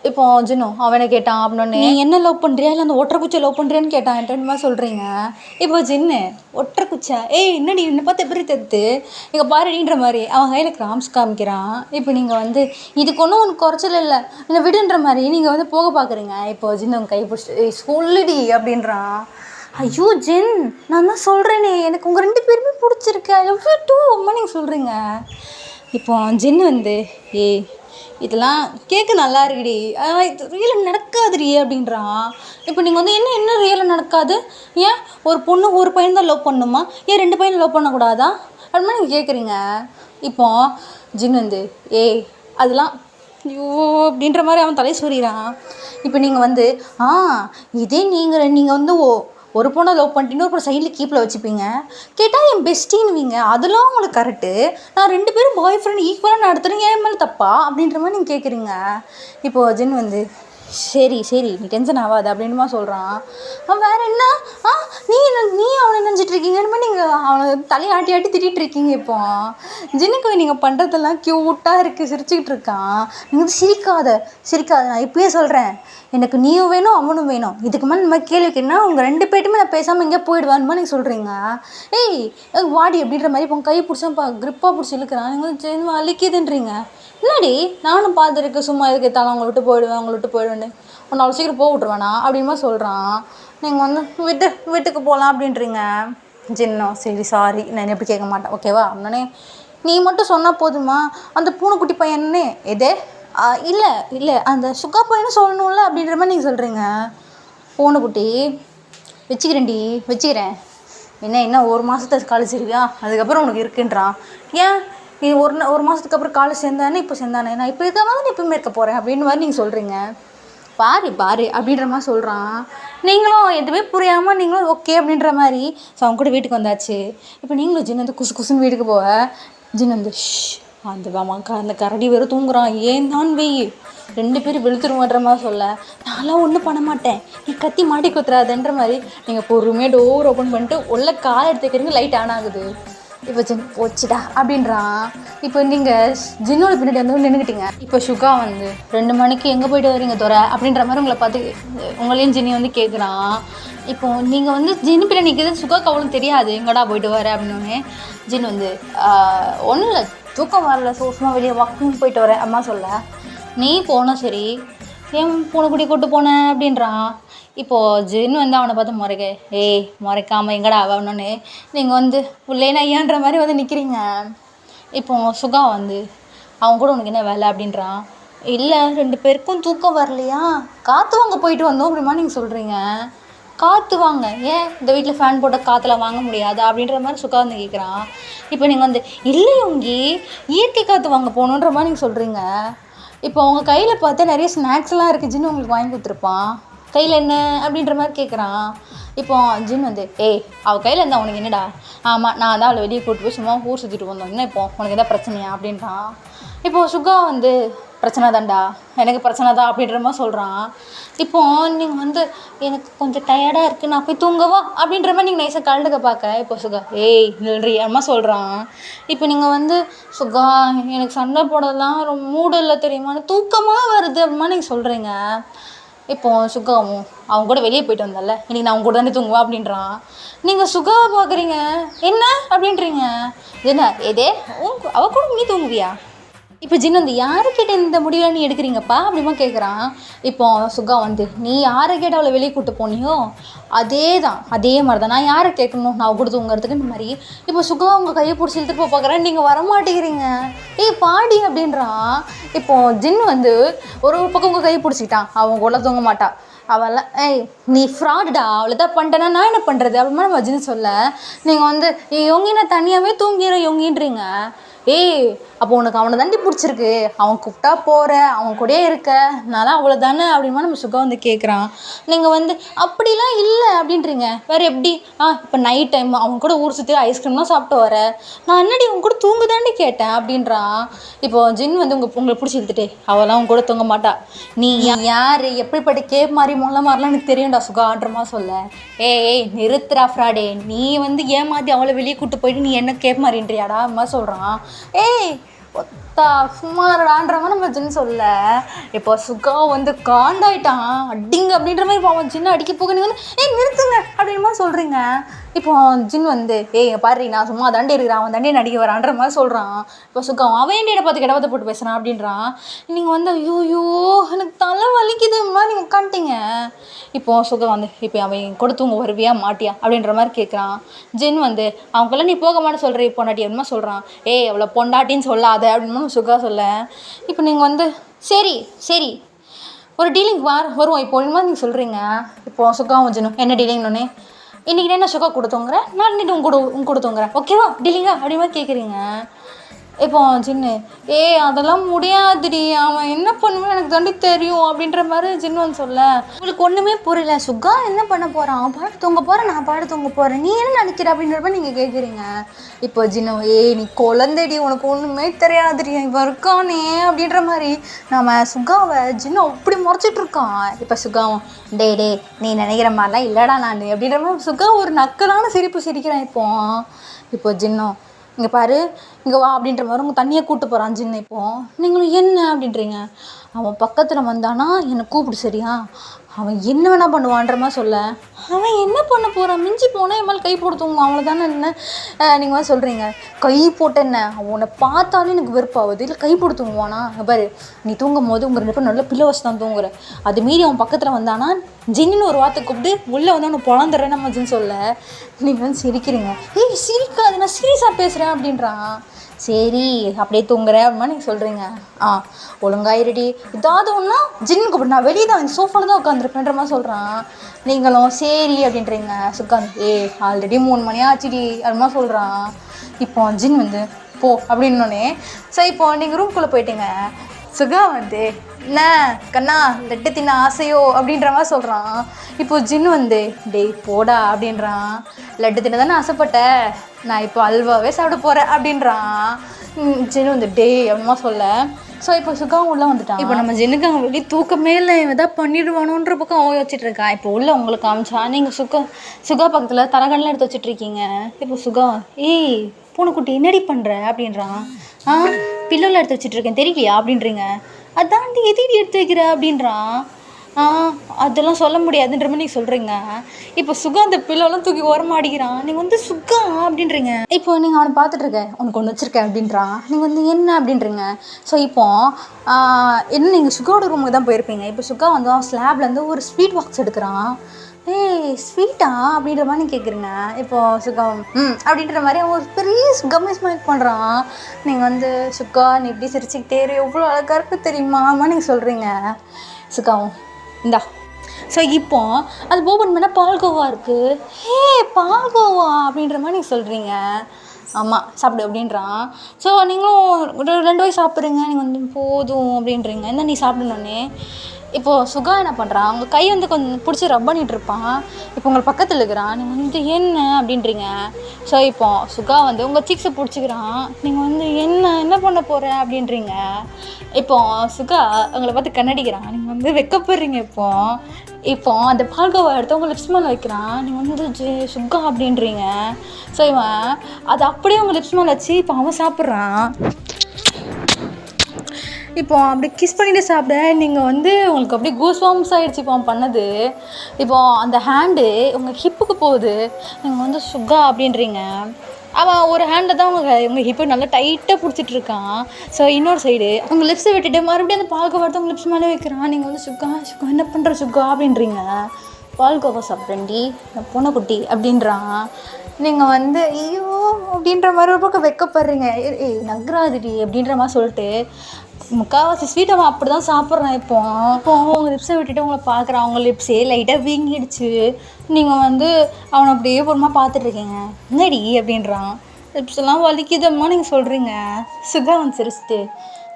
இப்போ ஜின்னு அவனை கேட்டான் அப்படின்னே, நீ என்ன லவ் பண்ணுறியா இல்லை அந்த ஒற்றைக்குச்சை லவ் பண்ணுறியான்னு கேட்டான் என்கிட்ட மாதிரி சொல்கிறீங்க. இப்போ ஜின்னு ஒற்றைக்குச்சை என்னடி என்னை பார்த்து எப்படி தெரித்து இங்கே பாருடின்ற மாதிரி அவன் கையில் கிராம்ஸ் காமிக்கிறான். இப்போ நீங்கள் இதுக்கு ஒன்றும் உனக்கு குறைச்சல் இல்லை, இல்லை விடுன்ற மாதிரி நீங்கள் போக பார்க்குறீங்க. இப்போ ஜின்னு உங்கள் கை பிடிச்சிட்டு சொல்லுடி அப்படின்றான். ஐயோ ஜின் நான் தான் சொல்கிறேனே எனக்கு உங்கள் 2 பேருமே பிடிச்சிருக்கு, ஐ லவ் யூ டூ அம்மா நீங்கள் சொல்கிறீங்க. இப்போ ஜின்னு இதெல்லாம் கேட்க நல்லா இருக்குடி, இது ரியலாக நடக்காதுடி அப்படின்றான். இப்போ நீங்கள் என்ன ரியலாக நடக்காது, ஏன் ஒரு பொண்ணு ஒரு பையன் தான் லவ் பண்ணணுமா, ஏன் 2 பையனை லவ் பண்ணக்கூடாதா அப்படின்னா நீங்கள் கேட்குறீங்க. இப்போ ஜின்னு அதெல்லாம் ஐயோ அப்படின்ற மாதிரி அவன் தலையை சொறிகிறான். இப்போ நீங்கள் வந்து இதே நீங்கள் வந்து ஒரு பொண்ணை லவ் பண்ணிட்டு இன்னொரு பொண்ணை சைடில் கீப்பில் வச்சுப்பீங்க. கேட்டால் என் பெஸ்டின்னுவீங்க. அதெல்லாம் உங்களுக்கு கரெக்டு. நான் 2 பேரும் பாய் ஃப்ரெண்ட் ஈக்குவலாக நடத்துகிறேன், ஏன் மேலே தப்பா அப்படின்ற மாதிரி நீங்கள் கேட்குறீங்க. இப்போது ஜென் வந்து சரி நீ டென்ஷன் ஆகாது அப்படின்னுமா சொல்கிறான். அவன் வேறு என்ன நீ அவனை நினச்சிட்டு இருக்கீங்கன்னு நீங்கள் அவனை தலையை ஆட்டி திட்டிகிட்டு இருக்கீங்க. இப்போ ஜின்னுக்கு நீங்கள் பண்ணுறதெல்லாம் க்யூட்டாக இருக்குது, சிரிச்சுக்கிட்டு இருக்கான். நீங்கள் வந்து சிரிக்காத நான் இப்பயே சொல்கிறேன், எனக்கு நீயும் வேணும் அவனும் வேணும். இதுக்கு மேலே இந்த மாதிரி கேள்விக்குன்னா உங்கள் 2 பேர்ட்டுமே நான் பேசாமல் எங்கேயா போயிடுவான்னு நீங்கள் சொல்கிறீங்க. ஏய் வாடி அப்படின்ற மாதிரி இப்போ கை பிடிச்சா க்ரிப்பாக பிடிச்சி இழுக்கிறான். நீங்கள் வந்து அழிக்குதுன்றீங்க. இல்லாடி நானும் பார்த்துருக்கு, சும்மா எதுக்கு எத்தாலும் அவங்கள விட்டு போயிடுவேன்னு ஒன்று அவ்வளோ சீக்கிரம் போக விட்ருவேண்ணா அப்படின்மா சொல்கிறான். நீங்கள் வந்து வீட்டுக்கு போகலாம் அப்படின்றீங்க. ஜின்னும் சரி சாரி, நான் எப்படி கேட்க மாட்டேன் ஓகேவா அப்படின்னே. நீ மட்டும் சொன்னால் போதுமா, அந்த பூனைக்குட்டி பையனே எதே இல்லை அந்த சுகா பையனும் சொல்லணும்ல அப்படின்ற மாதிரி நீங்கள் சொல்கிறீங்க. பூனைக்குட்டி வச்சுக்கிறேன் என்ன 1 மாதத்தை காலேஜ் இருக்கியா, அதுக்கப்புறம் உனக்கு இருக்குன்றான். ஏன் நீ ஒரு மாதத்துக்கு அப்புறம் காலேஜ் சேர்ந்தானே, இப்போ சேர்ந்தானே, நான் இப்போ இருக்க மாதிரி நான் இப்போமே இருக்க போகிறேன் அப்படின்னு மாதிரி நீங்கள் சொல்கிறீங்க. பாரு அப்படின்ற மாதிரி சொல்கிறான். நீங்களும் எதுவுமே புரியாமல் நீங்களும் ஓகே அப்படின்ற மாதிரி. ஸோ அவங்க கூட வீட்டுக்கு வந்தாச்சு. இப்போ நீங்களும் ஜின் வந்து குசுன்னு வீட்டுக்கு போக, ஜின் வந்து அந்த கரடி வேறு தூங்குறான், ஏன் தான் வெய் 2 பேரும் வெளுத்துருமான்ற மாதிரி சொல்ல, நான்லாம் ஒன்றும் பண்ண மாட்டேன், நீ கத்தி மாட்டி குத்துறாதுன்ற மாதிரி நீங்கள் பொறுமையாக டோர் ஓப்பன் பண்ணிட்டு உள்ள கால் எடுத்துக்கிறீங்க. லைட் ஆன் ஆகுது. இப்போ ஜின் போச்சுடா அப்படின்றான். இப்போ நீங்கள் ஜின்னோட பின்னாடி வந்து நின்றுக்கிட்டீங்க. இப்போ சுகா வந்து 2 மணிக்கு எங்கே போய்ட்டு வரீங்க தோற அப்படின்ற மாதிரி உங்களை பார்த்து உங்களையும் ஜின்னி வந்து கேட்குறான். இப்போது நீங்கள் வந்து ஜின்னு பின்னாடி நிற்கிறது சுகாக்கு அவ்வளோ தெரியாது, எங்கடா போய்ட்டு வர அப்படின்னோடனே ஜின் வந்து ஒன்றும் இல்லை, தூக்கம் வரல, சும்மா வெளியே வாக்கிங் போயிட்டு வரேன் அம்மா சொல்ல. நீ போன சரி, ஏன் பூனைக்குட்டி கூட்டு போனேன் அப்படின்றான். இப்போது ஜின் வந்து அவனை பார்த்து முறைக்காமல் எங்கடா ஆகணுன்னு நீங்கள் வந்து உள்ளேனா ஐயான்ற மாதிரி வந்து நிற்கிறீங்க. இப்போது சுகா வந்து அவன் கூட உனக்கு என்ன வேலை அப்படின்றான். இல்லை 2 பேருக்கும் தூக்கம் வரலையா, காற்று வாங்க போயிட்டு வந்தோம் அப்படிமா நீங்கள் சொல்கிறீங்க. காற்று வாங்க, ஏன் இந்த வீட்டில் ஃபேன் போட்ட காற்றுல வாங்க முடியாதா அப்படின்ற மாதிரி சுகா வந்து கேட்குறான். இப்போ நீங்கள் வந்து இல்லை உங்கி இயற்கை காற்று வாங்க போகணுன்ற மாதிரி நீங்கள் சொல்கிறீங்க. இப்போ உங்கள் கையில் பார்த்தா நிறைய ஸ்நாக்ஸ்லாம் இருக்குது, ஜின்னு உங்களுக்கு வாங்கி கொடுத்துருப்பான். கையில் என்ன அப்படின்ற மாதிரி கேட்குறான். இப்போ ஜின் வந்து அவள் கையில் இருந்தால் உனக்கு என்னடா, ஆமாம் நான் தான் அவளை வெளியே கூப்பிட்டு போய் சும்மா ஊர் சுற்றிட்டு வந்தோம், என்ன இப்போ உனக்கு எதாவது பிரச்சனையா அப்படின்றான். இப்போது சுகா வந்து பிரச்சனை தான்டா, எனக்கு பிரச்சனை தான் அப்படின்ற மாதிரி சொல்கிறான். இப்போது நீங்கள் வந்து எனக்கு கொஞ்சம் டயர்டாக இருக்குது, நான் போய் தூங்கவா அப்படின்ற மாதிரி நீங்கள் நைஸாக கலந்துக்க பார்க்க, இப்போ சுகா நில்றி அம்மா சொல்கிறான். இப்போ நீங்கள் வந்து சுகா எனக்கு சண்டை போடலாம் ரொம்ப மூடு இல்லை தெரியுமா, தூக்கமாக வருது அப்படிமா நீங்கள் சொல்கிறீங்க. இப்போது சுகாவும் அவங்க கூட வெளியே போயிட்டு வந்தால, இன்றைக்கி நான் அவங்க கூட தானே தூங்குவா அப்படின்றான். நீங்கள் சுகாவை பார்க்குறீங்க என்ன அப்படின்றீங்க. என்ன அவ கூட நீ தூங்குவியா? இப்போ ஜின் வந்து யாருக்கிட்ட இந்த முடிவை நீ எடுக்கிறீங்கப்பா அப்படிமா கேட்குறான். இப்போ சுகா வந்து நீ யாரை கேட்ட அவளை வெளியே கூப்பிட்டு போனியோ அதே மாதிரி தான் நான் யாரை கேட்கணும், நான் கூட தூங்குறதுக்கு இந்த மாதிரி. இப்போ சுகா உங்கள் கையை பிடிச்சி இழுத்துட்டு பார்க்குறேன், நீங்கள் வரமாட்டேங்கிறீங்க. பாடி அப்படின்றான். இப்போது ஜின் வந்து ஒரு பக்கம் உங்கள் கையை பிடிச்சிக்கிட்டான், அவங்க கூட தூங்க மாட்டா, அவளை நீ ஃப்ராடுடா, அவளை தான் பண்ணிட்டேன்னா நான் என்ன பண்ணுறது அப்படிமா நம்ம ஜின் சொல்ல, நீங்கள் வந்து யோங்கி நான் தனியாகவே தூங்கிடுறேன் யோங்கின்றீங்க. அப்போ உனக்கு அவனை தாண்டி பிடிச்சிருக்கு, அவன் கூப்பிட்டா போகிற, அவன் கூடயே இருக்க, நான் தான் அவ்வளோ தானே அப்படிமா நம்ம சுகா வந்து கேட்குறான். நீங்கள் வந்து அப்படிலாம் இல்லை அப்படின்றீங்க. வேறு எப்படி? இப்போ நைட் டைம் அவன் கூட ஊர் சுற்றி ஐஸ்கிரீம்லாம் சாப்பிட்டு வர, நான் என்னடி உங்க கூட தூங்கு தாண்டி கேட்டேன் அப்படின்றான். இப்போது ஜின் வந்து உங்களை பிடிச்சி இழுத்துட்டே அவெல்லாம் அவங்க கூட தூங்க மாட்டா, நீ யார் எப்படிப்பட்ட கேப் மாதிரி முல்லை மாதிரிலாம் எனக்கு தெரியும்டா சுகான்றமா சொல்ல. நிறுத்துறா ஃப்ராடே, நீ வந்து ஏமாற்றி அவளை வெளியே கூப்பிட்டு போயிட்டு நீ என்ன கேப் மாதிரின்றியாடா அம்மா சொல்கிறான். ஒத்தா சும்மாடான்ற மாதிரி நம்ம ஜின் சொல்ல. இப்போ சுகா வந்து காண்டாயிட்டான், அடிங்க அப்படின்ற மாதிரி அவன் ஜின்னை அடிக்க போக நீங்கள் வந்து நிறுத்துங்க அப்படின்ற மாதிரி சொல்கிறீங்க. இப்போ ஜின் வந்து பாரு நான் சும்மா தாண்டி இருக்கிறான், அவன் தாண்டி நடிக்க வரான்ற மாதிரி சொல்கிறான். இப்போ சுகா அவன் என்னை பார்த்து கிடவத்தை போட்டு பேசுகிறான் அப்படின்றான். நீங்கள் வந்து ஐயோ எனக்கு தலை வலிக்குது மாதிரி நீங்கள் உட்காந்துட்டீங்க. இப்போது சுகா வந்து இப்போ அவன் கூட தூங்க வருவியா மாட்டியா அப்படின்ற மாதிரி கேட்குறான். ஜின் வந்து அவங்களாம் நீ போக மாட்டேன்னு சொல்கிற பொண்டாட்டி அப்படிமா சொல்கிறான். அவளை பொண்டாட்டின்னு சொல்லாத அப்படின்னு சுகா சொல்ல. இப்போ நீங்கள் வந்து சரி ஒரு டீலிங் வருவோம் இப்போ மாதிரி நீங்கள் சொல்கிறீங்க. இப்போது சுகாவும் ஜின்னும் என்ன டீலிங்னோடனே, இன்றைக்கி என்ன சுகா கொடுத்தோங்கிறேன், நான் இன்னைக்கு உங்க கூட தூங்குறேன் ஓகேவா டீலிங்கா அப்படி மாதிரி கேட்குறீங்க. இப்போ ஜின்னு அதெல்லாம் முடியாதுடி, அவன் என்ன பண்ணுவான் எனக்கு தாண்டி தெரியும் அப்படின்ற மாதிரி ஜின்னு வந்து சொல்ல, உங்களுக்கு ஒன்றுமே புரியல. சுகா என்ன பண்ண போகிறான், அவன் பாடு தூங்க போகிறேன், நான் பாடு தூங்க போகிறேன், நீ என்ன நினைக்கிற அப்படின்ற மாதிரி நீங்கள் கேட்குறீங்க. இப்போ ஜின்னு நீ குழந்தைடி, உனக்கு ஒன்றுமே தெரியாதுடி, இவன் இருக்கானே அப்படின்ற மாதிரி நம்ம சுகாவை ஜின்னு அப்படி முறைச்சிட்ருக்கான். இப்போ சுகாவும் டே நீ நினைக்கிற மாதிரிலாம் இல்லைடா நான் அப்படின்ற மாதிரி சுகா ஒரு நக்கலான சிரிப்பு சிரிக்கிறான். இப்போ ஜின்னும் இங்கே பாரு, இங்கே வா அப்படின்ற மாதிரி உங்கள் தண்ணியை கூப்பிட்டு போகிறான் ஜின்னு. இப்போது நீங்களும் என்ன அப்படின்றீங்க. அவன் பக்கத்தில் வந்தானா என்னை கூப்பிடு சரியா, அவன் என்ன வேணா பண்ணுவான்ற மாதிரி சொல்ல, அவன் என்ன பண்ண போகிறான், மிஞ்சி போனால் என் மேலே கை போட்டு தூங்குவான் அவ்வளோதானே. என்ன நீங்கள் வந்து சொல்கிறீங்க, கை போட்ட என்ன, அவனை பார்த்தாலும் எனக்கு வெறுப்பாகுது, இல்லை கை போட்டு தூங்குவானா. பாரு நீ தூங்கும் போது உங்கள் 2 பேரும் நல்ல பிள்ளை வச்சு தான் தூங்குற, அது மீறி அவன் பக்கத்தில் வந்தானா ஜின்னு ஒரு வார்த்தை கூப்பிட்டு உள்ளே வந்து அவனை பொழந்துடுறேன் நம்ம ஜின்னு சொல்ல, நீங்கள் வந்து சிரிக்கிறீங்க. சிரிக்காது, நான் சீரியஸாக பேசுகிறேன் அப்படின்றான். சரி அப்படியே தூங்குறேன் அப்படின்னா நீங்கள் சொல்கிறீங்க. ஒழுங்காயிருடி, ஏதாவது ஒன்றா ஜின்னு கூப்பிட்டு நான் வெளியே தான் சோஃபாவில் தான் உட்காந்துருப்பேன்ற மாதிரி சொல்கிறான். நீங்களும் சரி அப்படின்றீங்க. சுகாந்த் ஆல்ரெடி 3 மணி ஆச்சுடி அப்படிமா சொல்கிறான். இப்போ ஜின் வந்து போ அப்படின்னோடனே சரி இப்போ நீங்கள் ரூம்குள்ளே போயிட்டீங்க. சுகா வந்து என்ன கண்ணா லட்டு தின்ன ஆசையோ அப்படின்ற மாதிரி சொல்கிறான். இப்போது ஜின்னு வந்து டேய் போடா அப்படின்றான். லட்டு தின்ன தானே ஆசைப்பட்ட, நான் இப்போ அல்வாவே சாப்பிட போகிறேன் அப்படின்றான். ஜின்னு வந்து டேய் அப்படிமா சொல்ல. ஸோ இப்போ சுகாவும் உள்ளே வந்துட்டான். இப்போ நம்ம ஜின்னுக்கு அவன் வெளியே தூக்கமே இல்லை, எதாவது பண்ணிடுவானோன்ற பக்கம் அவன் வச்சுட்டு இருக்கான். இப்போ உள்ளே உங்களுக்கு காமிச்சா நீங்கள் சுகா பக்கத்தில் தலகணெலாம் எடுத்து வச்சுட்ருக்கீங்க. இப்போ சுகா பூனைக்குட்டி என்னடி பண்ணுற அப்படின்றான். பில்லோவில் எடுத்து வச்சுட்ருக்கேன் தெரியலையா அப்படின்றீங்க. அதாண்டி எதிரி எடுத்து வைக்கிற அப்படின்றான். அதெல்லாம் சொல்ல முடியாதுன்ற மாதிரி நீங்கள் சொல்கிறீங்க. இப்போ சுகா அந்த பில்லோலாம் தூக்கி ஓரமாக அடிக்கிறான். நீங்கள் வந்து சுகா அப்படின்றீங்க. இப்போ நீங்கள் அவனை பார்த்துட்ருக்க, உனக்கு ஒன்று வச்சுருக்கேன் அப்படின்றான். நீங்கள் வந்து என்ன அப்படின்றீங்க. ஸோ இப்போது என்ன நீங்கள் சுகாவோட ரூமுக்கு தான் போயிருப்பீங்க. இப்போ சுகா வந்து அவன் ஸ்லாப்லேருந்து ஒரு ஸ்வீட் பாக்ஸ் எடுக்கிறான். ஸ்வீட்டா அப்படின்ற மாதிரி நீங்கள் கேட்குறீங்க. இப்போது சுகம் அப்படின்ற மாதிரி அவன் ஒரு பெரிய சுகமே ஸ்மைல் பண்ணுறான். நீங்கள் வந்து சுகா நீ இப்படி சிரிச்சுக்கிட்டே எவ்வளோ அழகாக இருக்குது தெரியுமாம்மா நீங்கள் சொல்கிறீங்க. சுகாவும் இந்தா. ஸோ இப்போ அது ஓப்பன் பண்ணால் பால்கோவா இருக்குது. பால்கோவா அப்படின்ற மாதிரி நீங்கள் சொல்கிறீங்க. ஆமாம் சாப்பிடு அப்படின்றான். ஸோ நீங்களும் ஒரு 2 வாய் சாப்பிட்றீங்க. நீங்கள் வந்து போதும் அப்படின்றீங்க. என்ன நீ சாப்பிடணுன்னே. இப்போது சுகா என்ன பண்ணுறான், அவங்க கை வந்து கொஞ்சம் பிடிச்சி ரப் பண்ணிகிட்டு இருப்பான். இப்போ உங்களை பக்கத்தில் இருக்கிறான். நீங்கள் வந்து என்ன அப்படின்றீங்க. ஸோ இப்போ சுகா வந்து உங்கள் சீக்ஸை பிடிச்சிக்கிறான். நீங்கள் வந்து என்ன பண்ண போகிற அப்படின்றீங்க. இப்போ சுகா உங்களை பார்த்து கண்ணடிக்கிறான். நீங்கள் வந்து வெக்கப்படுறீங்க. இப்போ அந்த பால்கோவா எடுத்து உங்கள் லிப்ஸ் மேலே வைக்கிறான். நீங்கள் வந்து சுகா அப்படின்றீங்க. ஸோ இவன் அதை அப்படியே உங்கள் லிப்ஸ் மேலே வச்சு இப்போ அவன் சாப்பிட்றான். இப்போ அப்படி கிஸ் பண்ணிவிட்டு சாப்பிட நீங்கள் வந்து உங்களுக்கு அப்படியே கூஸ்வாம்ஸ் ஆகிடுச்சு. இப்போ அவன் பண்ணது இப்போது அந்த ஹேண்டு உங்கள் ஹிப்புக்கு போகுது. நீங்கள் வந்து சுகா அப்படின்றீங்க. அவன் ஒரு ஹேண்டை தான் உங்கள் ஹிப்பை நல்லா டைட்டாக பிடிச்சிட்டு இருக்கான். ஸோ இன்னொரு சைடு உங்கள் லிப்ஸை விட்டுட்டு மறுபடியும் அந்த பால்கோவா எடுத்து உங்கள் லிப்ஸ் மேலே வைக்கிறான். நீங்கள் வந்து சுகா என்ன பண்ணுற சுகா அப்படின்றீங்க. பால்கோவா சாப்பிட்றேன்டி நான் பூனைக்குட்டி அப்படின்றான். நீங்கள் வந்து ஐயோ அப்படின்ற மாதிரி ஒரு பக்கம் வெக்கப்படுறீங்க. நகராதுடி அப்படின்ற மாதிரி சொல்லிட்டு முக்கால்வாசி ஸ்வீட் அவன் அப்படி தான் சாப்பிட்றான். இப்போ அவங்க லிப்ஸை விட்டுட்டு உங்களை பார்க்குறான். அவங்க லிப்ஸே லைட்டாக வீங்கிடுச்சு. நீங்கள் வந்து அவனை அப்படியே பொறுமா பார்த்துட்ருக்கீங்க. என்னடி அப்படின்றான். லிப்ஸ் எல்லாம் வலிக்குதம்மா நீங்கள் சொல்கிறீங்க. சுகா வந்து சிரிச்சிட்டு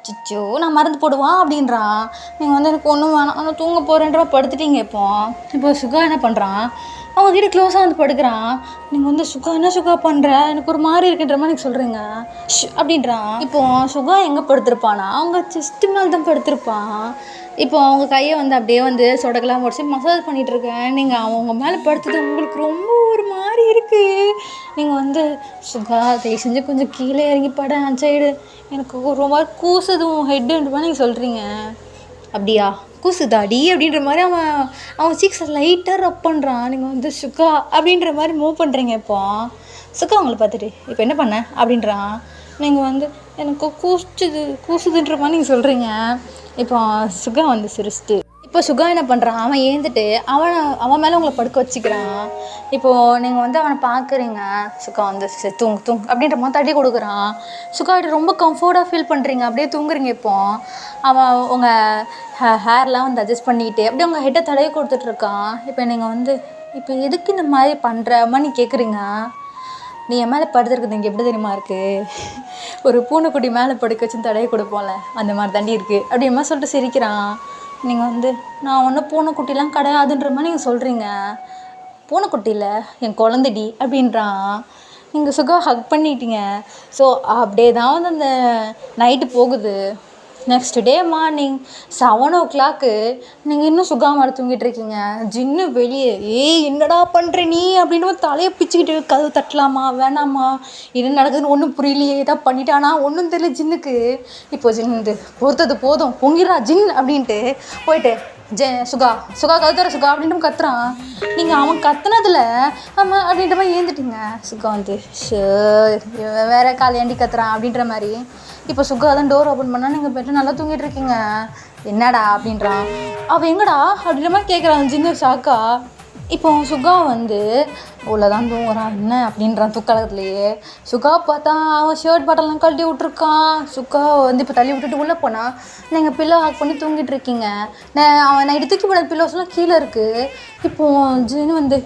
சிச்சோ நான் மருந்து போடுவான் அப்படின்றான். நீங்கள் வந்து எனக்கு ஒன்றும் வேணாம் நான் தூங்க போகிறேன்ற படுத்துட்டீங்க. இப்போ சுகா என்ன பண்ணுறான், அவங்க கிட்ட க்ளோஸாக வந்து படுக்கிறான். நீங்கள் வந்து சுகா என்ன சுகா பண்ணுற, எனக்கு ஒரு மாதிரி இருக்குன்ற மாதிரி எனக்கு சொல்கிறீங்க அப்படின்றான். இப்போது சுகா எங்கே படுத்திருப்பானா, அவங்க செஸ்ட்டு மேலே தான் படுத்திருப்பான். இப்போ அவங்க கையை வந்து அப்படியே வந்து சொடக்கெல்லாம் முடிச்சு மசாஜ் பண்ணிகிட்ருக்கேன். நீங்கள் அவங்க மேலே படுத்தது உங்களுக்கு ரொம்ப ஒரு மாதிரி இருக்குது. நீங்கள் வந்து சுகா தயவு செஞ்சு கொஞ்சம் கீழே இறங்கி பட அந்த சைடு எனக்கு ஒரு மாதிரி கூசுதும் ஹெட்டுன்ற மாதிரி நீங்கள் சொல்கிறீங்க. அப்படியா கூசுதாடி அப்படின்ற மாதிரி அவன் சீக்ஸை லைட்டாக ரப் பண்ணுறான். நீங்கள் வந்து சுகா அப்படின்ற மாதிரி மூவ் பண்ணுறீங்க. இப்போ சுகா அவங்கள பார்த்துட்டு இப்போ என்ன பண்ண அப்படின்றான். நீங்கள் வந்து எனக்கு கூசுதுன்ற மாதிரி நீங்கள் சொல்கிறீங்க. இப்போ சுகா வந்து சிரிச்சிட்டு இப்போ சுகா என்ன பண்ணுறான், அவன் ஏந்துட்டு அவன் மேலே உங்களை படுக்க வச்சுக்கிறான். இப்போது நீங்கள் வந்து அவனை பார்க்குறீங்க. சுகா வந்து தூங்கு அப்படின்ற மாதிரி தட்டி கொடுக்குறான். சுகாகிட்ட ரொம்ப கம்ஃபர்ட்டாக ஃபீல் பண்ணுறீங்க, அப்படியே தூங்குறீங்க. இப்போது அவன் உங்கள் ஹேர்லாம் வந்து அட்ஜஸ்ட் பண்ணிக்கிட்டு அப்படியே உங்கள் ஹெட்டை தடவி கொடுத்துட்ருக்கான். இப்போ நீங்கள் வந்து இப்போ எதுக்கு இந்த மாதிரி பண்ணுற மாதிரி கேட்குறீங்க. நீ என் மேலே படுத்துருக்குது இங்கே எப்படி தெரியுமா இருக்குது, ஒரு பூனைக்குட்டி மேலே படுக்க வச்சு தடையை கொடுப்போம்ல அந்த மாதிரி தாண்டி இருக்குது அப்படின்ற மாதிரி சொல்லிட்டு சிரிக்கிறான். நீங்கள் வந்து நான் ஒன்றும் பூனைக்குட்டிலாம் கிடையாதுன்ற மாதிரி நீங்கள் சொல்கிறீங்க, பூனைக்குட்டியில் என் குழந்தைடி அப்படின்றான். நீங்கள் சுகா ஹக் பண்ணிட்டீங்க. ஸோ அப்படியே தான் வந்து அந்த நைட்டு போகுது. நெக்ஸ்ட் டே மார்னிங் 7 o'clock நீங்கள் இன்னும் சுகா மேலே தூங்கிட்டு இருக்கீங்க. ஜின்னு வெளியே ஏய் என்னடா பண்ணுற நீ அப்படின்னு தலையை பிச்சுக்கிட்டு கதவு தட்டலாமா வேணாமா என்ன நடக்குதுன்னு ஒன்றும் புரியலையே, ஏதாவது பண்ணிட்டானா ஒன்றும் தெரியல ஜின்னுக்கு. இப்போ ஜின்னு பொறுத்தது போதும் பொங்கிடா ஜின் அப்படின்ட்டு போயிட்டு சுகா சுகா கத்துற சுகா அப்படின்ட்டு கத்துறான். நீங்கள் அவன் கத்துனதில் ஆமாம் அப்படின்ற மாதிரி ஏந்துட்டீங்க. சுகா வந்து வேற காலையாண்டி கத்துறான் அப்படின்ற மாதிரி. இப்போ சுகா தான் டோர் ஓப்பன் பண்ணால் நீங்கள் பெட்டு நல்லா தூங்கிட்டு இருக்கீங்க. என்னடா அப்படின்றான். அவள் எங்கடா அப்படின்ற மாதிரி கேட்குறான் சின்ன ஷாக்கா. இப்போ சுகா வந்து உள்ளதான் தூங்குறான் என்ன அப்படின்றான் தூக்கலத்துலேயே. சுகா பார்த்தா அவன் ஷர்ட் பாட்டெல்லாம் கழட்டி விட்ருக்கான். சுகா வந்து இப்போ தள்ளி விட்டுட்டு உள்ளே போனால் நீங்கள் பில்லோ ஹாக் பண்ணி தூங்கிட்டு இருக்கீங்க. அவன் நைட்டு தூக்கி போன பில்லோஸ்லாம் கீழே இருக்குது. இப்போது ஜின்னு வந்து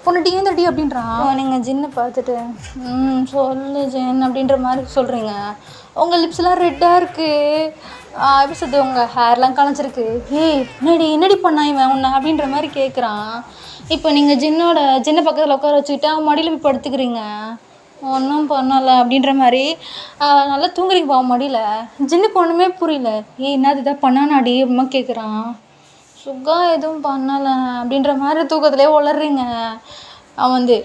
பொண்ணட்டி ஏந்தடி அப்படின்றான். நீங்கள் ஜின்னை பார்த்துட்டு சொல்லு ஜின் அப்படின்ற மாதிரி சொல்கிறீங்க. உங்கள் லிப்ஸ்லாம் ரெட்டாக இருக்குது, எப்படி சொல்லுது, உங்கள் ஹேர்லாம் கலைஞ்சிருக்கு. என்னடி பண்ணா இவன் உன்னை அப்படின்ற மாதிரி கேட்குறான். இப்போ நீங்கள் ஜின்னை பக்கத்தில் உட்கார வச்சுக்கிட்டு அவன் மடியில் போய் படுத்துக்கிறீங்க. ஒன்றும் பண்ணலை அப்படின்ற மாதிரி நல்லா தூங்குறீங்கப்பா அவன் மடியில். ஜின்னுக்கு ஒன்றுமே புரியல. என்னது இதாக பண்ணானாடி அப்படிமா கேட்குறான். சுகா எதுவும் பண்ணலை அப்படின்ற மாதிரி தூக்கத்திலே உளறீங்க. அவன் வந்து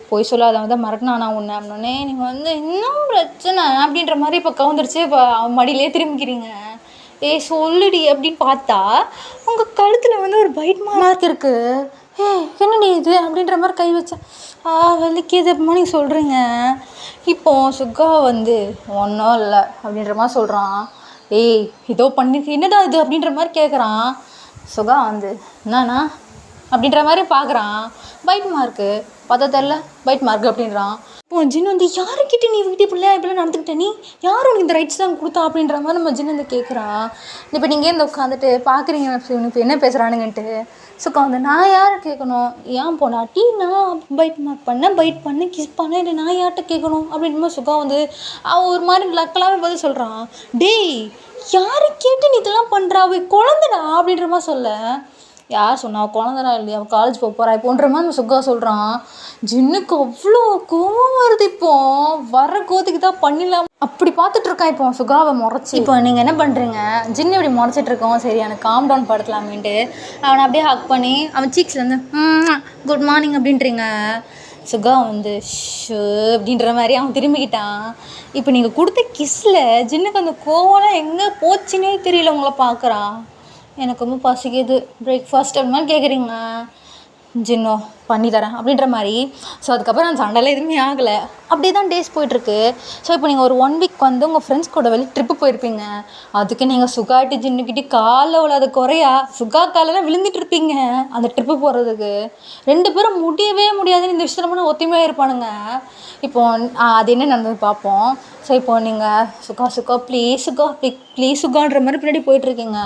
போய் சொல்லாத அவன் தான் மறக்கணானா உன்னை அப்படின்னே நீங்கள் வந்து இன்னும் பிரச்சனை அப்படின்ற மாதிரி இப்போ கவுந்துருச்சு. இப்போ அவன் மடியிலே திரும்பிக்கிறீங்க. சொல்லுடி அப்படின்னு பார்த்தா உங்கள் கழுத்தில் வந்து ஒரு பைட் மார்க் இருக்குது. என்னடி இது அப்படின்ற மாதிரி கை வச்சேன் வலிக்குது அப்படிமா நீங்கள் சொல்கிறீங்க. இப்போ சுகா வந்து ஒன்றும் இல்லை அப்படின்ற மாதிரி சொல்கிறான். ஏதோ பண்ணிருக்கு என்னடா இது அப்படின்ற மாதிரி கேட்குறான். சுகா வந்து என்னண்ணா அப்படின்ற மாதிரி பார்க்குறான். பைட் மார்க்கு பார்த்தா தெரில பைட் மார்க் அப்படின்றான். இப்போ ஜின் வந்து யாருக்கிட்ட நீ வீட்டு இப்படிலாம் நடந்துக்கிட்ட, நீ யார் உனக்கு இந்த ரைட்ஸ் தான் கொடுத்தா அப்படின்ற மாதிரி நம்ம ஜின் வந்து கேட்குறான். இப்போ நீங்கள் இந்த உட்காந்துட்டு பார்க்குறீங்க இப்போ என்ன பேசுகிறானுங்கன்ட்டு. சுகா வந்து நான் யாரை கேட்கணும், ஏன் போனாட்டி நான் பைட் மார்க் பண்ணேன் கிஸ் பண்ணேன் இல்லை நான் யார்கிட்ட கேட்கணும் அப்படின்ற மாதிரி சுகா வந்து அவன் ஒரு மாதிரி லக்கலாகவே பதில் சொல்கிறான். டேய் யாரை கேட்டு நீ இதெல்லாம் பண்ணுறா, அவள் குழந்தைடா அப்படின்ற மாதிரி சொல்ல. யார் சொன்னா அவள் குழந்தைடா இல்லையா, அவள் காலேஜ் போகிறா இப்போன்ற மாதிரி நம்ம சுகா சொல்கிறான். ஜின்னுக்கு அவ்வளோ கோவம் வருது. இப்போ வர கோத்துக்கு தான் பண்ணிடலாம் அப்படி பார்த்துட்ருக்கான். இப்போ சுகாவை முறைச்சி இப்போ நீங்கள் என்ன பண்ணுறீங்க, ஜின்னு இப்படி முறைச்சிட்ருக்கோம். சரி எனக்கு காம் டவுன் படுத்தலாமேன்ட்டு அவனை அப்படியே ஹக் பண்ணி அவன் சீக்ஸ்லேருந்து குட் மார்னிங் அப்படின்றீங்க. சுகா வந்து அப்படின்ற மாதிரி அவன் திரும்பிக்கிட்டான். இப்போ நீங்கள் கொடுத்த கிஸ்ஸில் ஜின்னுக்கு அந்த கோவம்லாம் எங்கே போச்சுன்னே தெரியல. உங்களை பார்க்குறான். எனக்கு ரொம்ப பசிக்குது பிரேக்ஃபாஸ்ட் அப்படி மாதிரி கேட்குறீங்க. ஜின்னோ பண்ணி தரேன் அப்படின்ற மாதிரி. ஸோ அதுக்கப்புறம் அந்த சண்டையில் எதுவுமே ஆகலை. அப்படியே தான் டேஸ் போயிட்டுருக்கு. ஸோ இப்போ நீங்கள் ஒரு 1 week வந்து உங்கள் ஃப்ரெண்ட்ஸ் கூட வெளியே ட்ரிப்பு போயிருப்பீங்க. அதுக்கு நீங்கள் சுகாட்டி ஜின்னுக்கிட்டே காலில் உள்ளாத குறையா சுகா காலெல்லாம் விழுந்துட்டு இருப்பீங்க அந்த ட்ரிப்பு போகிறதுக்கு. 2 பேரும் முடியவே முடியாதுன்னு இந்த விஷயத்தில் மட்டும் ஒத்துமையாக இருப்பானுங்க. இப்போது அது என்ன நடந்தது பார்ப்போம். ஸோ இப்போது நீங்கள் சுகா ப்ளீஸ் சுகான்ற மாதிரி பின்னாடி போயிட்டுருக்கீங்க.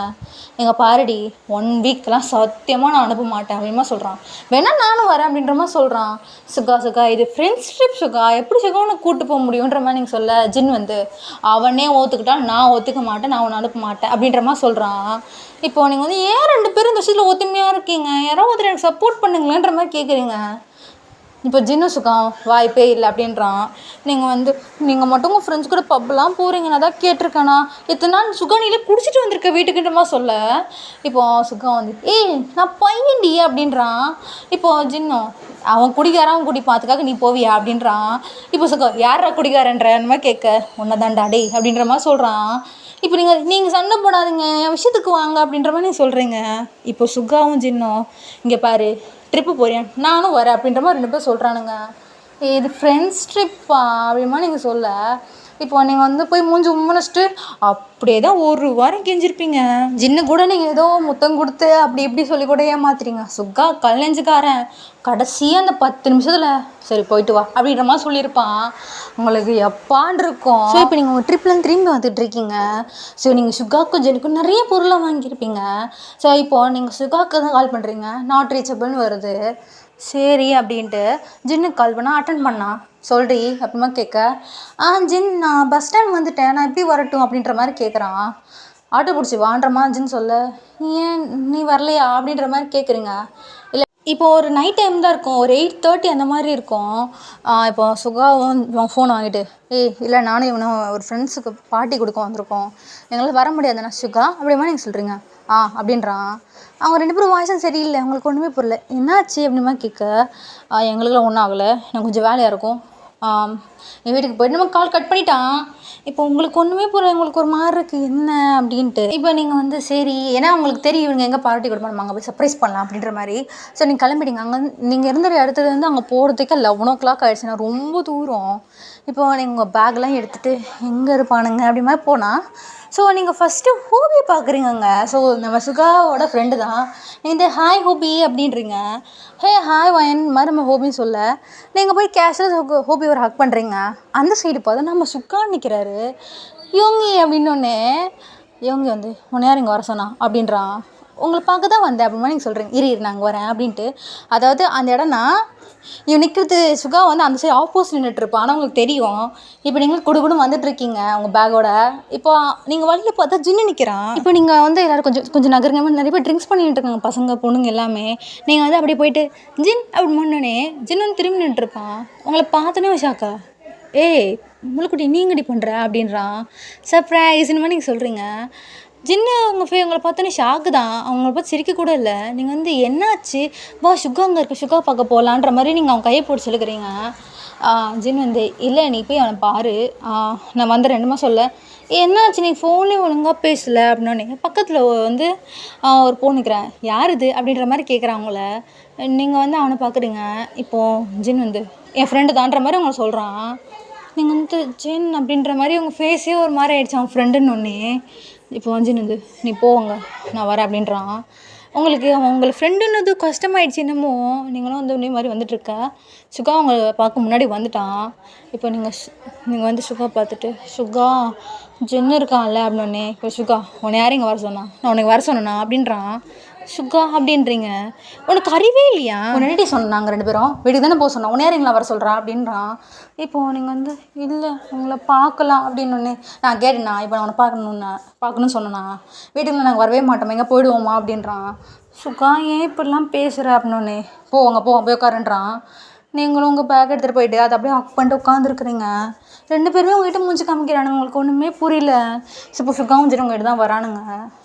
எங்கள் பாரடி 1 weekலாம் சத்தியமாக நான் அனுப்ப மாட்டேன் அப்படிமா சொல்கிறான். வேணா நானும் வரேன் அப்படின்ற மாதிரி சொல்கிறான். சுகா இது ஃப்ரெண்ட்ஸ் ட்ரிப் சுகா, எப்படி சுகா உனக்கு கூப்பிட்டு போக முடியுன்ற மாதிரி நீங்கள் சொல்ல. ஜின் வந்து அவனே ஒத்துக்கிட்டான், நான் ஒத்துக்க மாட்டேன், நான் அவனை அனுப்ப மாட்டேன் அப்படின்ற மாதிரி சொல்கிறான். இப்போது நீங்கள் வந்து ஏன் 2 பேரும் இந்த விஷயத்தில் ஒத்துமையாக இருக்கீங்க, யாரோ ஒருத்தர் எனக்கு சப்போர்ட் பண்ணுங்களேன்ற மாதிரி கேட்குறீங்க. இப்போ ஜின்னு சுகா வாய்ப்பே இல்லை அப்படின்றான். நீங்கள் மட்டும் உங்கள் ஃப்ரெண்ட்ஸ் கூட பப்லாம் போகிறீங்க, நான் தான் கேட்டிருக்கேண்ணா இத்தனை நாள் சுகா நீங்களே குடிச்சிட்டு வந்திருக்க வீட்டுக்குன்ற மாதிரி சொல்ல. இப்போ சுகா வந்து நான் பையன்டி அப்படின்றான். இப்போது ஜின்னு அவன் குடிக்காரன் குடிப்பான் அதுக்காக நீ போவியா அப்படின்றான். இப்போ சுகா யாரா குடிக்காரன்ற அந்த மாதிரி கேட்க உன்னை தான்டா டே அப்படின்ற மாதிரி சொல்கிறான். இப்போ நீங்கள் சண்டை போடாதீங்க என் விஷயத்துக்கு வாங்க அப்படின்ற மாதிரி நீங்கள் சொல்கிறீங்க. இப்போ சுகாவும் ஜின்னும் இங்கே பாரு ட்ரிப்பு போறியா நானும் வரேன் அப்படின்ற மாதிரி 2 பேர் சொல்கிறானுங்க. இது ஃப்ரெண்ட்ஸ் ட்ரிப்பா அப்படிமா நீங்கள் சொல்ல. இப்போ நீங்கள் வந்து போய் மூஞ்சி உம்மனிச்சிட்டு அப்படியே தான் 1 வாரம் கெஞ்சிருப்பீங்க. ஜின்னு கூட நீங்கள் ஏதோ முத்தம் கொடுத்து அப்படி இப்படி சொல்லி கூட ஏமாத்துறீங்க. சுகா கல்நெஞ்சுக்காரன் கடைசியாக அந்த 10 நிமிஷத்தில் சரி போயிட்டு வா அப்படின்ற மாதிரி சொல்லியிருப்பான். உங்களுக்கு எப்பான் இருக்கும். ஸோ இப்போ நீங்கள் உங்கள் ட்ரிப்லேருந்து திரும்பி வந்துட்டுருக்கீங்க. ஸோ நீங்கள் சுகாக்கும் ஜின்னுக்கும் நிறைய பொருளை வாங்கியிருப்பீங்க. ஸோ இப்போது நீங்கள் சுகாக்கு தான் கால் பண்ணுறீங்க, நாட் ரீச்சபிள்னு வருது. சரி அப்படின்ட்டு ஜின்னுக்கு கால் பண்ணால் அட்டன் பண்ணான். சொல்றி அப்புறமா கேட்க, ஜின் நான் பஸ் ஸ்டாண்ட் வந்துட்டேன், நான் எப்படி வரட்டும் அப்படின்ற மாதிரி கேட்குறான். ஆட்டோ பிடிச்சி வான்ற மாதிரி ஜின் சொல்ல, ஏன் நீ வரலையா அப்படின்ற மாதிரி கேட்குறீங்க. இல்லை இப்போ ஒரு நைட் டைம் தான் இருக்கும், ஒரு 8:30 அந்த மாதிரி இருக்கும். இப்போ சுகாவும் ஃபோன் வாங்கிட்டு, இல்லை நானும் இவனும் ஒரு ஃப்ரெண்ட்ஸுக்கு பார்ட்டி கொடுக்க வந்திருக்கோம், எங்களால் வர முடியாதுண்ணா சுகா அப்படிமா நீங்கள் சொல்கிறீங்க. அப்படின்றான். அவங்க 2 பேரும் வாய்ஸும் சரியில்லை, அவங்களுக்கு ஒன்றுமே புரியல. என்னாச்சு அப்படிமா கேட்க, எங்களுக்குலாம் ஒன்றும் ஆகலை, எனக்கு கொஞ்சம் வேலையாக இருக்கும், என் வீட்டுக்கு போய்ட்டு நம்ம கால் கட் பண்ணிட்டான். இப்போ உங்களுக்கு ஒன்றுமே புரியல, உங்களுக்கு ஒரு மாதிரி இருக்குது என்ன அப்படின்ட்டு. இப்போ நீங்கள் வந்து சரி, ஏன்னா உங்களுக்கு தெரியும் இவங்க எங்கே பார்ட்டி கொடுப்போம், நம்ம அங்கே போய் சர்ப்ரைஸ் பண்ணலாம் அப்படின்ற மாதிரி. ஸோ நீங்கள் கிளம்பிட்டீங்க. அங்கே நீங்கள் இருந்த இடத்துல இருந்து அங்கே போகிறதுக்கு 11 o'clock ஆகிடுச்சுன்னா ரொம்ப தூரம். இப்போ நீங்கள் உங்கள் பேக்லாம் எடுத்துகிட்டு எங்கே இருப்பானுங்க அப்படி மாதிரி போனால், ஸோ நீங்கள் ஃபஸ்ட்டு ஹூபியை பார்க்குறீங்கங்க. ஸோ நம்ம சுகாவோட ஃப்ரெண்டு தான். நீங்கள் ஹாய் ஹூபி அப்படின்றீங்க. ஹாய் வயன் மாதிரி நம்ம ஹோபின்னு சொல்ல, நீங்கள் போய் கேஷுவலாக ஹோபி ஒரு ஹக் பண்ணுறீங்க. அந்த சைடு பார்த்தா நம்ம சுக்கா நிற்கிறாரு. யோங்கி அப்படின்னோடனே யோங்கி வந்து உன்னை யார் இங்கே வர சொன்னா அப்படின்றான். உங்களை பார்க்க தான் வந்தேன் அப்படிமா நீங்கள் சொல்கிறீங்க. இரு நாங்கள் வரேன் அப்படின்ட்டு. அதாவது அந்த இடம்னா இவன் நிற்கிறது சுகா வந்து அந்த சைடு ஆப்போசிட் நின்றுட்டுருப்பான். ஆனால் உங்களுக்கு தெரியும். இப்போ நீங்கள் குடுகுடும் வந்துட்டுருக்கீங்க உங்கள் பேக்கோட. இப்போ நீங்கள் வழியில் பார்த்தா ஜின்னு நிற்கிறான். இப்போ நீங்கள் வந்து எல்லோரும் கொஞ்சம் நகருங்க, நிறைய பேர் ட்ரிங்க்ஸ் பண்ணிட்டு இருக்காங்க, பசங்க பொண்ணுங்க எல்லாமே. நீங்கள் வந்து அப்படியே போயிட்டு ஜின் அப்படி முன்னே ஜின் வந்து திரும்பி நின்றுட்டுருப்பான். உங்களை பார்த்தோன்னே ஷாக்கா, முழுக்குட்டி நீங்கடி பண்ணுற அப்படின்றான். சர்ப்ரைஸ் இந்த மாதிரி நீங்கள் சொல்கிறீங்க. ஜின்னு உங்களை பார்த்தோன்னே ஷாக்கு தான், அவங்கள பார்த்து சிரிக்க கூட இல்லை. நீங்கள் வந்து என்னாச்சு, வா சுகா அங்கே இருக்க, சுகா பார்க்க போகலான்ற மாதிரி நீங்கள் அவங்க கையை போட்டு சொல்லுக்கிறீங்க. ஜின் வந்து இல்லை நீ போய் அவனை பாரு, நான் வந்து 2 மாதம் சொல்ல, என்னாச்சு நீ ஃபோன்லேயும் ஒழுங்காக பேசலை அப்படின்னோடனே பக்கத்தில் வந்து ஒரு பொண்ணு நிற்கிறேன், யார் இது அப்படின்ற மாதிரி கேட்குறாங்கள. நீங்கள் வந்து அவனை பார்க்குறீங்க. இப்போது ஜின் வந்து என் ஃப்ரெண்டு தான்ற மாதிரி அவங்கள சொல்கிறான். நீங்கள் வந்து ஜின் அப்படின்ற மாதிரி உங்கள் ஃபேஸே ஒரு மாதிரி ஆகிடுச்சு அவன் ஃப்ரெண்டுன்னு ஒன்றே. இப்போ ஜின் வந்து நீ போங்க நான் வரேன் அப்படின்றான். உங்களை ஃப்ரெண்டுன்னது கஷ்டமாயிடுச்சு என்னமோ. நீங்களும் வந்து இதே மாதிரி வந்துட்டுருக்க. சுகா அவங்கள பார்க்க முன்னாடி வந்துட்டான். இப்போ நீங்கள் வந்து சுகா பார்த்துட்டு, சுகா ஜின்னு இருக்கான்ல அப்படின்னே, இப்போ சுகா உன்னை யாரும் இங்கே வர சொன்னா, நான் உனக்கு வர சொன்னேண்ணா அப்படின்றான். சுகா அப்படின்றீங்க, உனக்கு அறிவே இல்லையா, உன்னை சொன்னோம் நாங்கள் 2 பேரும் வீட்டுக்கு தானே போக சொன்னோம், உன்னை யார் எங்களை வர சொல்கிறா அப்படின்றான். இப்போது நீங்கள் வந்து இல்லை உங்களை பார்க்கலாம் அப்படின்னொன்னே நான் கேட்டேண்ணா, இப்போ நான் உன்னை பார்க்கணுன்னு சொன்னேண்ணா, வீட்டுக்குள்ள நாங்கள் வரவே மாட்டோம், எங்கே போயிடுவோமா அப்படின்றான். சுகா ஏன் இப்படிலாம் பேசுகிற அப்படின்னோடனே போங்க போய் உட்காருன்றான். நீங்களும் உங்கள் பேக் எடுத்துகிட்டு போயிட்டு அதை அப்படியே ஹக் பண்ணிட்டு உட்காந்துருக்குறீங்க. 2 பேருமே உங்கள்கிட்ட மூஞ்சி காமிக்கிறானுங்க, உங்களுக்கு ஒன்றுமே புரியல. இப்போ சுகாவும் சரி உங்கள்கிட்ட தான் வரானுங்க.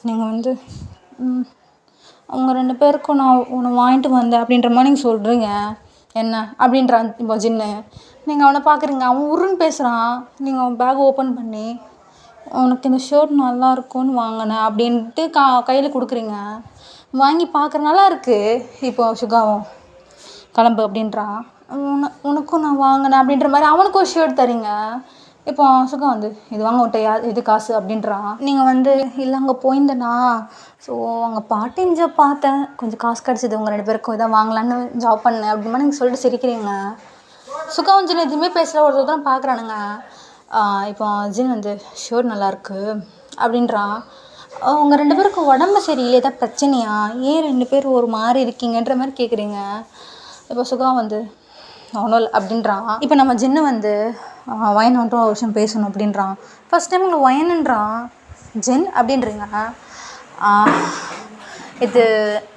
நீங்கள் வந்து அவங்க 2 பேருக்கும் நான் ஒன்று வாங்கிட்டு வந்தேன் அப்படின்ற மாதிரி நீங்கள் சொல்கிறீங்க. என்ன அப்படின்றான் இப்போ ஜின்னு. நீங்கள் அவனை பார்க்குறீங்க, அவன் உருன்னு பேசுகிறான். நீங்கள் அவன் பேக் ஓப்பன் பண்ணி உனக்கு இந்த ஷர்ட் நல்லா இருக்கும்னு வாங்கினேன் அப்படின்ட்டு கையில் கொடுக்குறீங்க. வாங்கி பார்க்குற நல்லா இருக்குது. இப்போ சுகாவும் கிளம்பு அப்படின்றான். உனக்கும் நான் வாங்கினேன் அப்படின்ற மாதிரி அவனுக்கு ஒரு ஷர்ட் தரீங்க. இப்போ சுகா வந்து இது வாங்க விட்டையா, இது காசு அப்படின்றான். நீங்கள் வந்து இல்லை அங்கே போயிருந்தேண்ணா, ஸோ அங்கே பார்ட் டைம் ஜாப் பார்த்தேன், கொஞ்சம் காசு கிடச்சிது, உங்கள் 2 பேருக்கும் இதை வாங்கலான்னு ஜாப் பண்ணேன் அப்படிமா நீங்கள் சொல்லிட்டு சிரிக்கிறீங்க. சுகா வந்து ஜின் எதுவுமே பேசல, ஒரு தான் பார்க்குறானுங்க. இப்போ ஜின் வந்து ஷர்ட் நல்லாயிருக்கு அப்படின்றான். உங்கள் 2 பேருக்கும் உடம்பு சரியில்லை, ஏதாவது பிரச்சனையா, ஏன் 2 பேர் ஒரு மாதிரி இருக்கீங்கன்ற மாதிரி கேட்குறீங்க. இப்போ சுகா வந்து ஒன்றும் இல்லை அப்படின்றான். இப்போ நம்ம ஜின்னு வந்து வயன் வந்துட்டு ஒரு விஷயம் பேசணும் அப்படின்றான். ஃபஸ்ட் டைம் உங்களுக்கு வயனுன்றான், ஜின் அப்படின்றீங்க. இது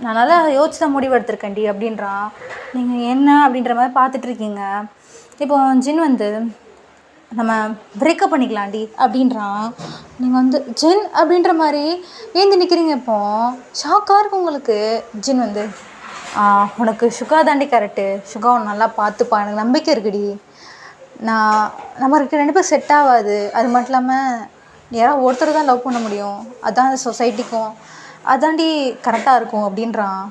நான் நல்லா யோசிச்சு தான் முடிவு எடுத்திருக்கேன்டி அப்படின்றான். நீங்கள் என்ன அப்படின்ற மாதிரி பார்த்துட்ருக்கீங்க. இப்போ ஜின் வந்து நம்ம பிரேக்கப் பண்ணிக்கலாம்டி அப்படின்றான். நீங்கள் வந்து ஜின் அப்படின்ற மாதிரி ஏந்தி நிற்கிறீங்க. இப்போ ஷாக்காக இருக்கும் உங்களுக்கு. ஜின் வந்து உனக்கு சுகா தாண்டி கரெக்டு, சுகா உன்னை நல்லா பார்த்துப்பா, எனக்கு நம்பிக்கை இருக்குடி, நம்மளுக்கு 2 பேர் செட் ஆகாது, அது மட்டும் இல்லாமல் யாராவது ஒருத்தர் தான் லவ் பண்ண முடியும், அதுதான் அந்த சொசைட்டிக்கும் அதாண்டி கரெக்டாக இருக்கும் அப்படின்றான்.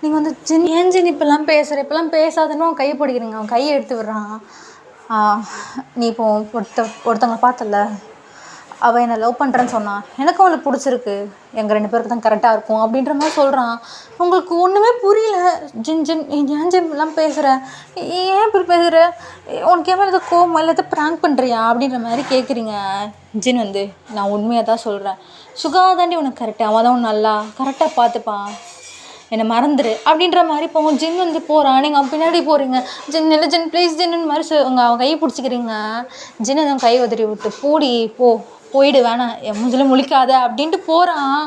நீங்கள் வந்து ஏன் ஜின் இப்போல்லாம் இப்போல்லாம் பேசாதுன்னு அவன் கையை பிடிக்கிறீங்க. அவன் கையை எடுத்து விடுறான். நீ இப்போ ஒருத்தவங்களை பார்த்தல, அவள் என்னை லவ் பண்ணுறேன்னு சொன்னான், எனக்கு அவளுக்கு பிடிச்சிருக்கு, எங்கள் 2 பேருக்கு தான் கரெக்டாக இருக்கும் அப்படின்ற மாதிரி சொல்கிறான். உங்களுக்கு ஒன்றுமே புரியல. ஜின் ஏன் ஜின் எல்லாம் பேசுகிற, ஏன் இப்படி பேசுகிற, உனக்கு ஏன் எதாவது கோவம் இல்லை, எதாவது ப்ராங்க் பண்ணுறியா அப்படின்ற மாதிரி கேட்குறீங்க. ஜின் வந்து நான் உண்மையாக தான் சொல்கிறேன், சுகா தாண்டி உனக்கு கரெக்டாக, அவன் தான் உன்னை நல்லா கரெக்டாக பார்த்துப்பான். என்னை மறந்துடு அப்படின்ற மாதிரி போவோம். ஜின் வந்து போகிறான், நீங்கள் பின்னாடி போகிறீங்க. ஜின் இல்லை ஜின் ப்ளீஸ் ஜின்னு மாதிரி அவன் கையை பிடிச்சிக்கிறீங்க. ஜின் அந்த கை உதறி விட்டு போடி போயிடு வேணாம் என் மூஞ்சில் முழிக்காத அப்படின்ட்டு போகிறான்.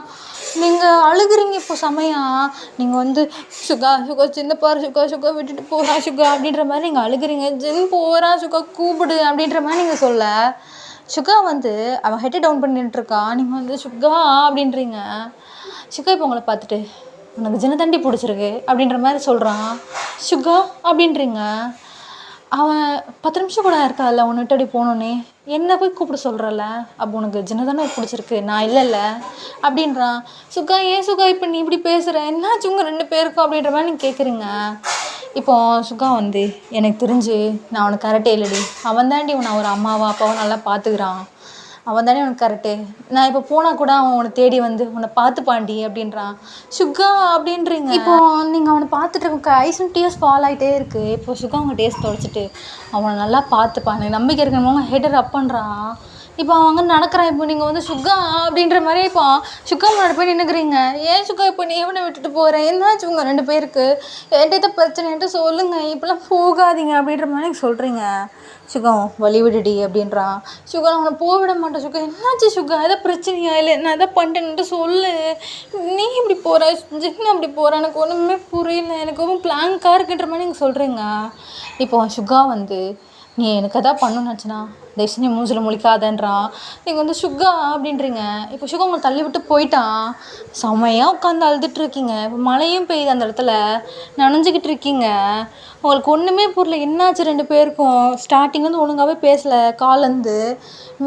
நீங்கள் அழுகுறீங்க. இப்போ சமயம் நீங்கள் வந்து சுகா சின்ன பாரு சுகா விட்டுட்டு போகிறா சுகா அப்படின்ற மாதிரி நீங்கள் அழுகுறீங்க. ஜின் போகிறா சுகா கூப்பிடு அப்படின்ற மாதிரி நீங்கள் சொல்ல சுகா வந்து அவன் ஹெட்டை டவுன் பண்ணிட்டுருக்கான். நீங்கள் வந்து சுகா அப்படின்றீங்க. சுகா இப்போ உங்களை பார்த்துட்டு உனக்கு ஜின்னை தாண்டி பிடிச்சிருக்கு அப்படின்ற மாதிரி சொல்கிறான். சுகா அப்படின்றீங்க. அவன் 10 நிமிஷம் கூட இருக்காதுல்ல ஒன்று விட்டு அப்படி போனோன்னே என்ன போய் கூப்பிட சொல்கிறல்ல, அப்போ உனக்கு ஜின்னை தானே பிடிச்சிருக்கு நான் இல்லைல்ல அப்படின்றான். சுகா ஏன் சுகா இப்போ நீ இப்படி பேசுகிற, என்னாச்சு உங்கள் 2 பேருக்கும் அப்படின்ற மாதிரி நீங்கள் கேட்குறீங்க. இப்போ சுகா வந்து எனக்கு தெரிஞ்சு நான் அவனுக்கு கரெக்டே இல்லடி, அவன் தாண்டி உன்னை ஒரு அம்மாவா அப்பாவும் நல்லா பார்த்துக்கிறான், அவன் தானே உனக்கு கரெக்டு. நான் இப்போ போனால் கூட அவன் உன்னை தேடி வந்து உன்னை பார்த்துப்பாண்டி அப்படின்றான். சுகா அப்படின்றீங்க. இப்போ நீங்கள் அவனை பார்த்துட்டு இருக்க ஐஸும் டீயர்ஸ் ஃபால் ஆகிட்டே இருக்குது. இப்போ சுகா அவங்க டேஸ்ட் தொலைச்சிட்டு அவனை நல்லா பார்த்துப்பான், எனக்கு நம்பிக்கை இருக்கிறவங்க ஹேட்டர் அப் பண்ணுறான். இப்போ அவங்க நடக்கிறான். இப்போ நீங்கள் வந்து சுகா அப்படின்ற மாதிரி இப்போ சுகா முன்னாடி போய் நின்றுக்கிறீங்க. ஏன் சுகா இப்போ நீ இவனை விட்டுட்டு போகிறேன், என்னாச்சு உங்கள் 2 பேருக்கு, என்கிட்ட பிரச்சனை என்கிட்ட சொல்லுங்கள், இப்போலாம் போகாதீங்க அப்படின்ற மாதிரி எனக்கு சொல்கிறீங்க. சுகா வழி விடுடி அப்படின்றான். சுகா நான் அவனை போக விட மாட்டேன். சுகா என்னாச்சு சுகா, எதாவது பிரச்சனையா இல்லை நான் எதாவது பண்ணிட்டேன்ட்டு சொல்லு, நீ இப்படி போகிற ஜின்னு அப்படி போகிற, எனக்கு ஒன்றுமே புரியல, எனக்கு ரொம்ப பிளாங்காக இருக்குன்ற மாதிரி நீங்கள் சொல்கிறீங்க. இப்போ சுகா வந்து நீ எனக்கு எதாவது பண்ணணும்னு நினச்சினா தயவு செஞ்சு மூஞ்சில் முழிக்காதன்றான். நீங்கள் வந்து சுகா அப்படின்றீங்க. இப்போ சுகா உங்களை தள்ளி விட்டு போயிட்டான். செம்மையாக உட்காந்து அழுதுட்டுருக்கீங்க. இப்போ மழையும் பெய்யுது, அந்த இடத்துல நனைஞ்சிக்கிட்டு இருக்கீங்க. உங்களுக்கு ஒன்றுமே புரியல, என்னாச்சு 2 பேருக்கும். ஸ்டார்டிங்லேருந்து ஒழுங்காகவே பேசலை, காலேருந்து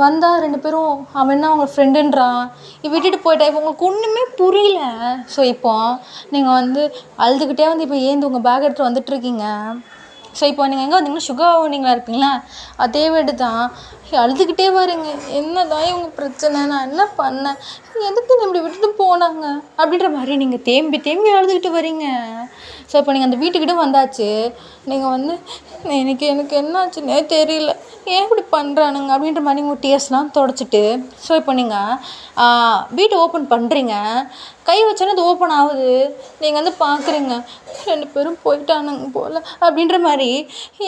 வந்தால் 2 பேரும் அவன் என்ன அவங்க ஃப்ரெண்டுன்றான், விட்டுட்டு போயிட்டா. இப்போ உங்களுக்கு ஒன்றுமே புரியல. ஸோ இப்போ நீங்கள் வந்து அழுதுகிட்டே வந்து இப்போ ஏந்து உங்கள் பேக் எடுத்துகிட்டு வந்துட்டுருக்கீங்க. ஸோ இப்போ நீங்கள் எங்கே வந்தீங்கன்னா சுகா நீங்களா இருப்பீங்களா அதே வீடு தான். அழுதுகிட்டே வரீங்க, என்ன தான் இவங்க பிரச்சனை, நான் என்ன பண்ணேன், எதுக்கு நீ இப்படி விட்டுட்டு போனாங்க அப்படின்ற மாதிரி நீங்கள் தேம்பி அழுதுகிட்டு வரீங்க. ஸோ இப்போ நீங்கள் அந்த வீட்டுக்கிட்ட வந்தாச்சு. நீங்கள் வந்து எனக்கு என்னாச்சுன்னே தெரியல, ஏன் இப்படி பண்ணுறானுங்க அப்படின்ற மாதிரி உங்கள் டீயர்ஸ்லாம் தொடச்சிட்டு ஸோ இப்போ நீங்கள் வீட்டை ஓப்பன் பண்ணுறீங்க. கை வச்சோன்னே அது ஓப்பன் ஆகுது. நீங்கள் வந்து பார்க்குறீங்க 2 பேரும் போயிட்டானுங்க போல் அப்படின்ற மாதிரி.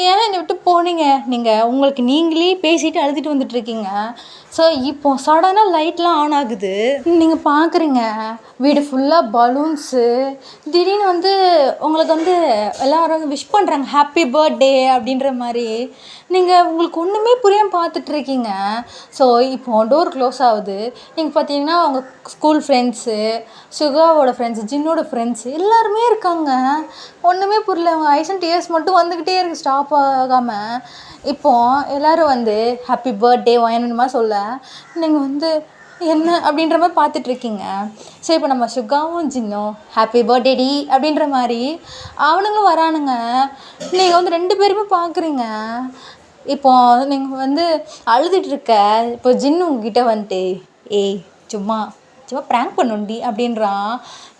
ஏன் என்னை விட்டு போனீங்க, நீங்கள் உங்களுக்கு நீங்களே பேசிட்டு அழுதுட்டு வந்துட்டுருக்கீங்க. ஸோ இப்போ சடனாக லைட்லாம் ஆன் ஆகுது. நீங்கள் பார்க்குறீங்க வீடு ஃபுல்லாக பலூன்ஸு. திடீர்னு வந்து உங்களுக்கு வந்து எல்லோரும் விஷ் பண்ணுறாங்க ஹாப்பி பர்த்டே அப்படின்ற மாதிரி. நீங்கள் உங்களுக்கு ஒன்றுமே புரியாமல் பார்த்துட்ருக்கீங்க. ஸோ இப்போ டோர் க்ளோஸ் ஆகுது. நீங்கள் பார்த்தீங்கன்னா அவங்க ஸ்கூல் ஃப்ரெண்ட்ஸு, சுகாவோட ஃப்ரெண்ட்ஸு, ஜின்னோட ஃப்ரெண்ட்ஸு எல்லாருமே இருக்காங்க. ஒன்றுமே புரியல, அவங்க ஐஸ் அண்ட் டியர்ஸ் மட்டும் வந்துக்கிட்டே இருக்குது ஸ்டாப் ஆகாமல். இப்போது எல்லோரும் வந்து ஹாப்பி பர்த்டே வேணுமா சொல்ல நீங்கள் வந்து என்ன அப்படின்ற மாதிரி பார்த்துட்ருக்கீங்க. ஸோ இப்போ நம்ம சுகாவும் ஜின்னும் ஹாப்பி பர்த்டே டி அப்படின்ற மாதிரி அவனுங்களும் வரானுங்க. நீங்கள் வந்து 2 பேருமே பார்க்குறீங்க. இப்போ நீங்கள் வந்து அழுதுகிட்ருக்க இப்போ ஜின்னு உங்ககிட்ட வந்துட்டு ஏய் சும்மா ப்ராங்க் பண்ணுண்டி அப்படின்றான்.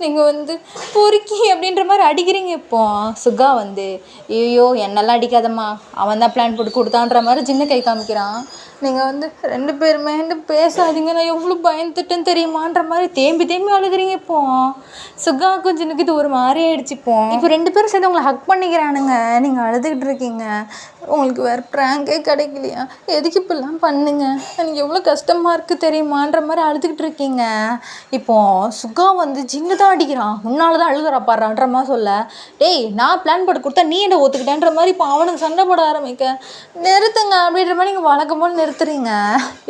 நீங்கள் வந்து பொறுக்கி அப்படின்ற மாதிரி அடிக்கிறீங்க. இப்போ சுகா வந்து ஐயோ என்னெல்லாம் அடிக்காதம்மா, அவன் தான் பிளான் போட்டு கொடுத்தான்ற மாதிரி ஜின்னை கை காமிக்கிறான். நீங்கள் வந்து 2 பேருமே பேசாதீங்க, நான் எவ்வளோ பயந்துட்டேன்னு தெரியுமான்ற மாதிரி தேம்பி அழுகிறீங்க. இப்போ சுகாவுக்கும் ஜின்னுக்கு இது ஒரு மாதிரி ஆயிடுச்சுப்போம். இப்போ 2 பேரும் சேர்ந்து உங்களை ஹக் பண்ணிக்கிறானுங்க. நீங்கள் அழுதுகிட்டு இருக்கீங்க. உங்களுக்கு வேறு ப்ராங்கே கிடைக்கலையா, எதுக்கு இப்படிலாம் பண்ணுங்க, எனக்கு எவ்வளோ கஷ்டமாக இருக்குது தெரியுமான்ற மாதிரி அழுதுகிட்டு இருக்கீங்க. இப்போது சுகா வந்து ஜின்னு தான் அடிக்கிறான், உன்னால தான் அழுகிறா பாடுறான்ற மாதிரி சொல்ல டேய் நான் பிளான் போட்டு கொடுத்தா நீ என்ன ஒத்துக்கிட்டேன்ற மாதிரி இப்போ அவனுக்கு சண்டை போட ஆரம்பிக்க நிறுத்துங்க அப்படின்ற மாதிரி நீங்கள் வழக்கம் போல் நிறுத்துறீங்க.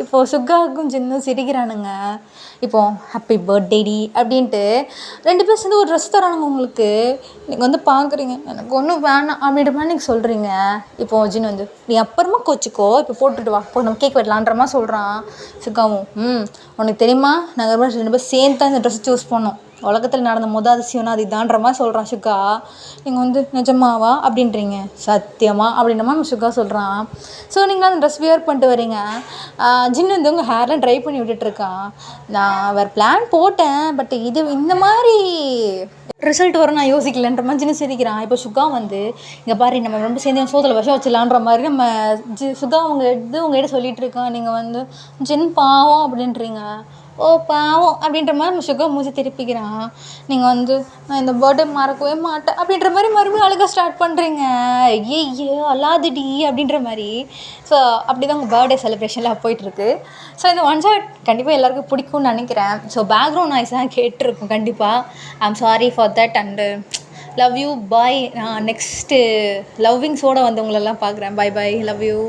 இப்போது சுகாவுக்கும் ஜின்னும் சிரிக்கிறானுங்க. இப்போது ஹாப்பி பர்த்டே டி அப்படின்ட்டு 2 பேர் சேர்ந்து ஒரு ட்ரெஸ் தரானுங்க உங்களுக்கு. நீங்கள் வந்து பார்க்குறீங்க எனக்கு ஒன்றும் வேணாம் அப்படின்ற மாதிரி நீங்கள் சொல்கிறீங்க. இப்போது ஜின்னு வந்து நீ அப்புறமா கோச்சிக்கோ, இப்போ போட்டுட்டு வா, இப்போ நம்ம கேக் வெட்டலான்ற மாதிரி சொல்கிறான். சுகாவும் உனக்கு தெரியுமா நாங்கள் 2 பேர் சேர்ந்து தான் இந்த ட்ரெஸ் சூஸ் பண்ணோம், உலகத்தில் நடந்த அதிசயம்னா அது இதான்ற மாதிரி சொல்கிறான் சுகா. நீங்கள் வந்து நிஜமாவா அப்படின்றீங்க. சத்தியமா அப்படின்ற மாதிரி சுகா சொல்கிறான். ஸோ நீங்கள் அந்த ட்ரெஸ் வியர் பண்ணிட்டு வரீங்க. ஜின்னு வந்து உங்கள் ஹேர்லாம் ட்ரை பண்ணி விட்டுட்ருக்கான். நான் வேறு பிளான் போட்டேன், பட் இது இந்த மாதிரி ரிசல்ட் வரும் நான் யோசிக்கலன்ற மாதிரி ஜின்னு சிரிக்கிறான். இப்போ சுகா வந்து இங்கே பாரு நம்ம ரொம்ப சேர்ந்து சோத்தில் விஷம் வச்சிடலான்ற மாதிரி நம்ம சுகா உங்ககிட்ட சொல்லிகிட்டு இருக்கான். நீங்கள் வந்து ஜின் பாவம் அப்படின்றீங்க. ஓ பாவம் அப்படின்ற மாதிரி நம்ம சுகா மூஞ்சி திருப்பிக்கிறான். நீங்கள் வந்து நான் இந்த பர்த்டே மறக்கவே மாட்டேன் அப்படின்ற மாதிரி மறுபடியும் அழுக ஸ்டார்ட் பண்ணுறீங்க. ஐயோ அல்லாதடி அப்படின்ற மாதிரி. ஸோ அப்படி தான் உங்கள் பர்த்டே செலிப்ரேஷன்லாம் போயிட்டுருக்கு. ஸோ இந்த ஒன் ஷாட் கண்டிப்பாக எல்லாருக்கும் பிடிக்கும்னு நினைக்கிறேன். ஸோ பேக்ரவுண்ட் நாய்ஸ்லாம் கேட்டிருக்கும் கண்டிப்பாக. I'm sorry for that and love you boy. நான் நெக்ஸ்ட்டு லவ்விங்ஸோடு வந்து உங்களெல்லாம் பார்க்குறேன். Bye bye, love you.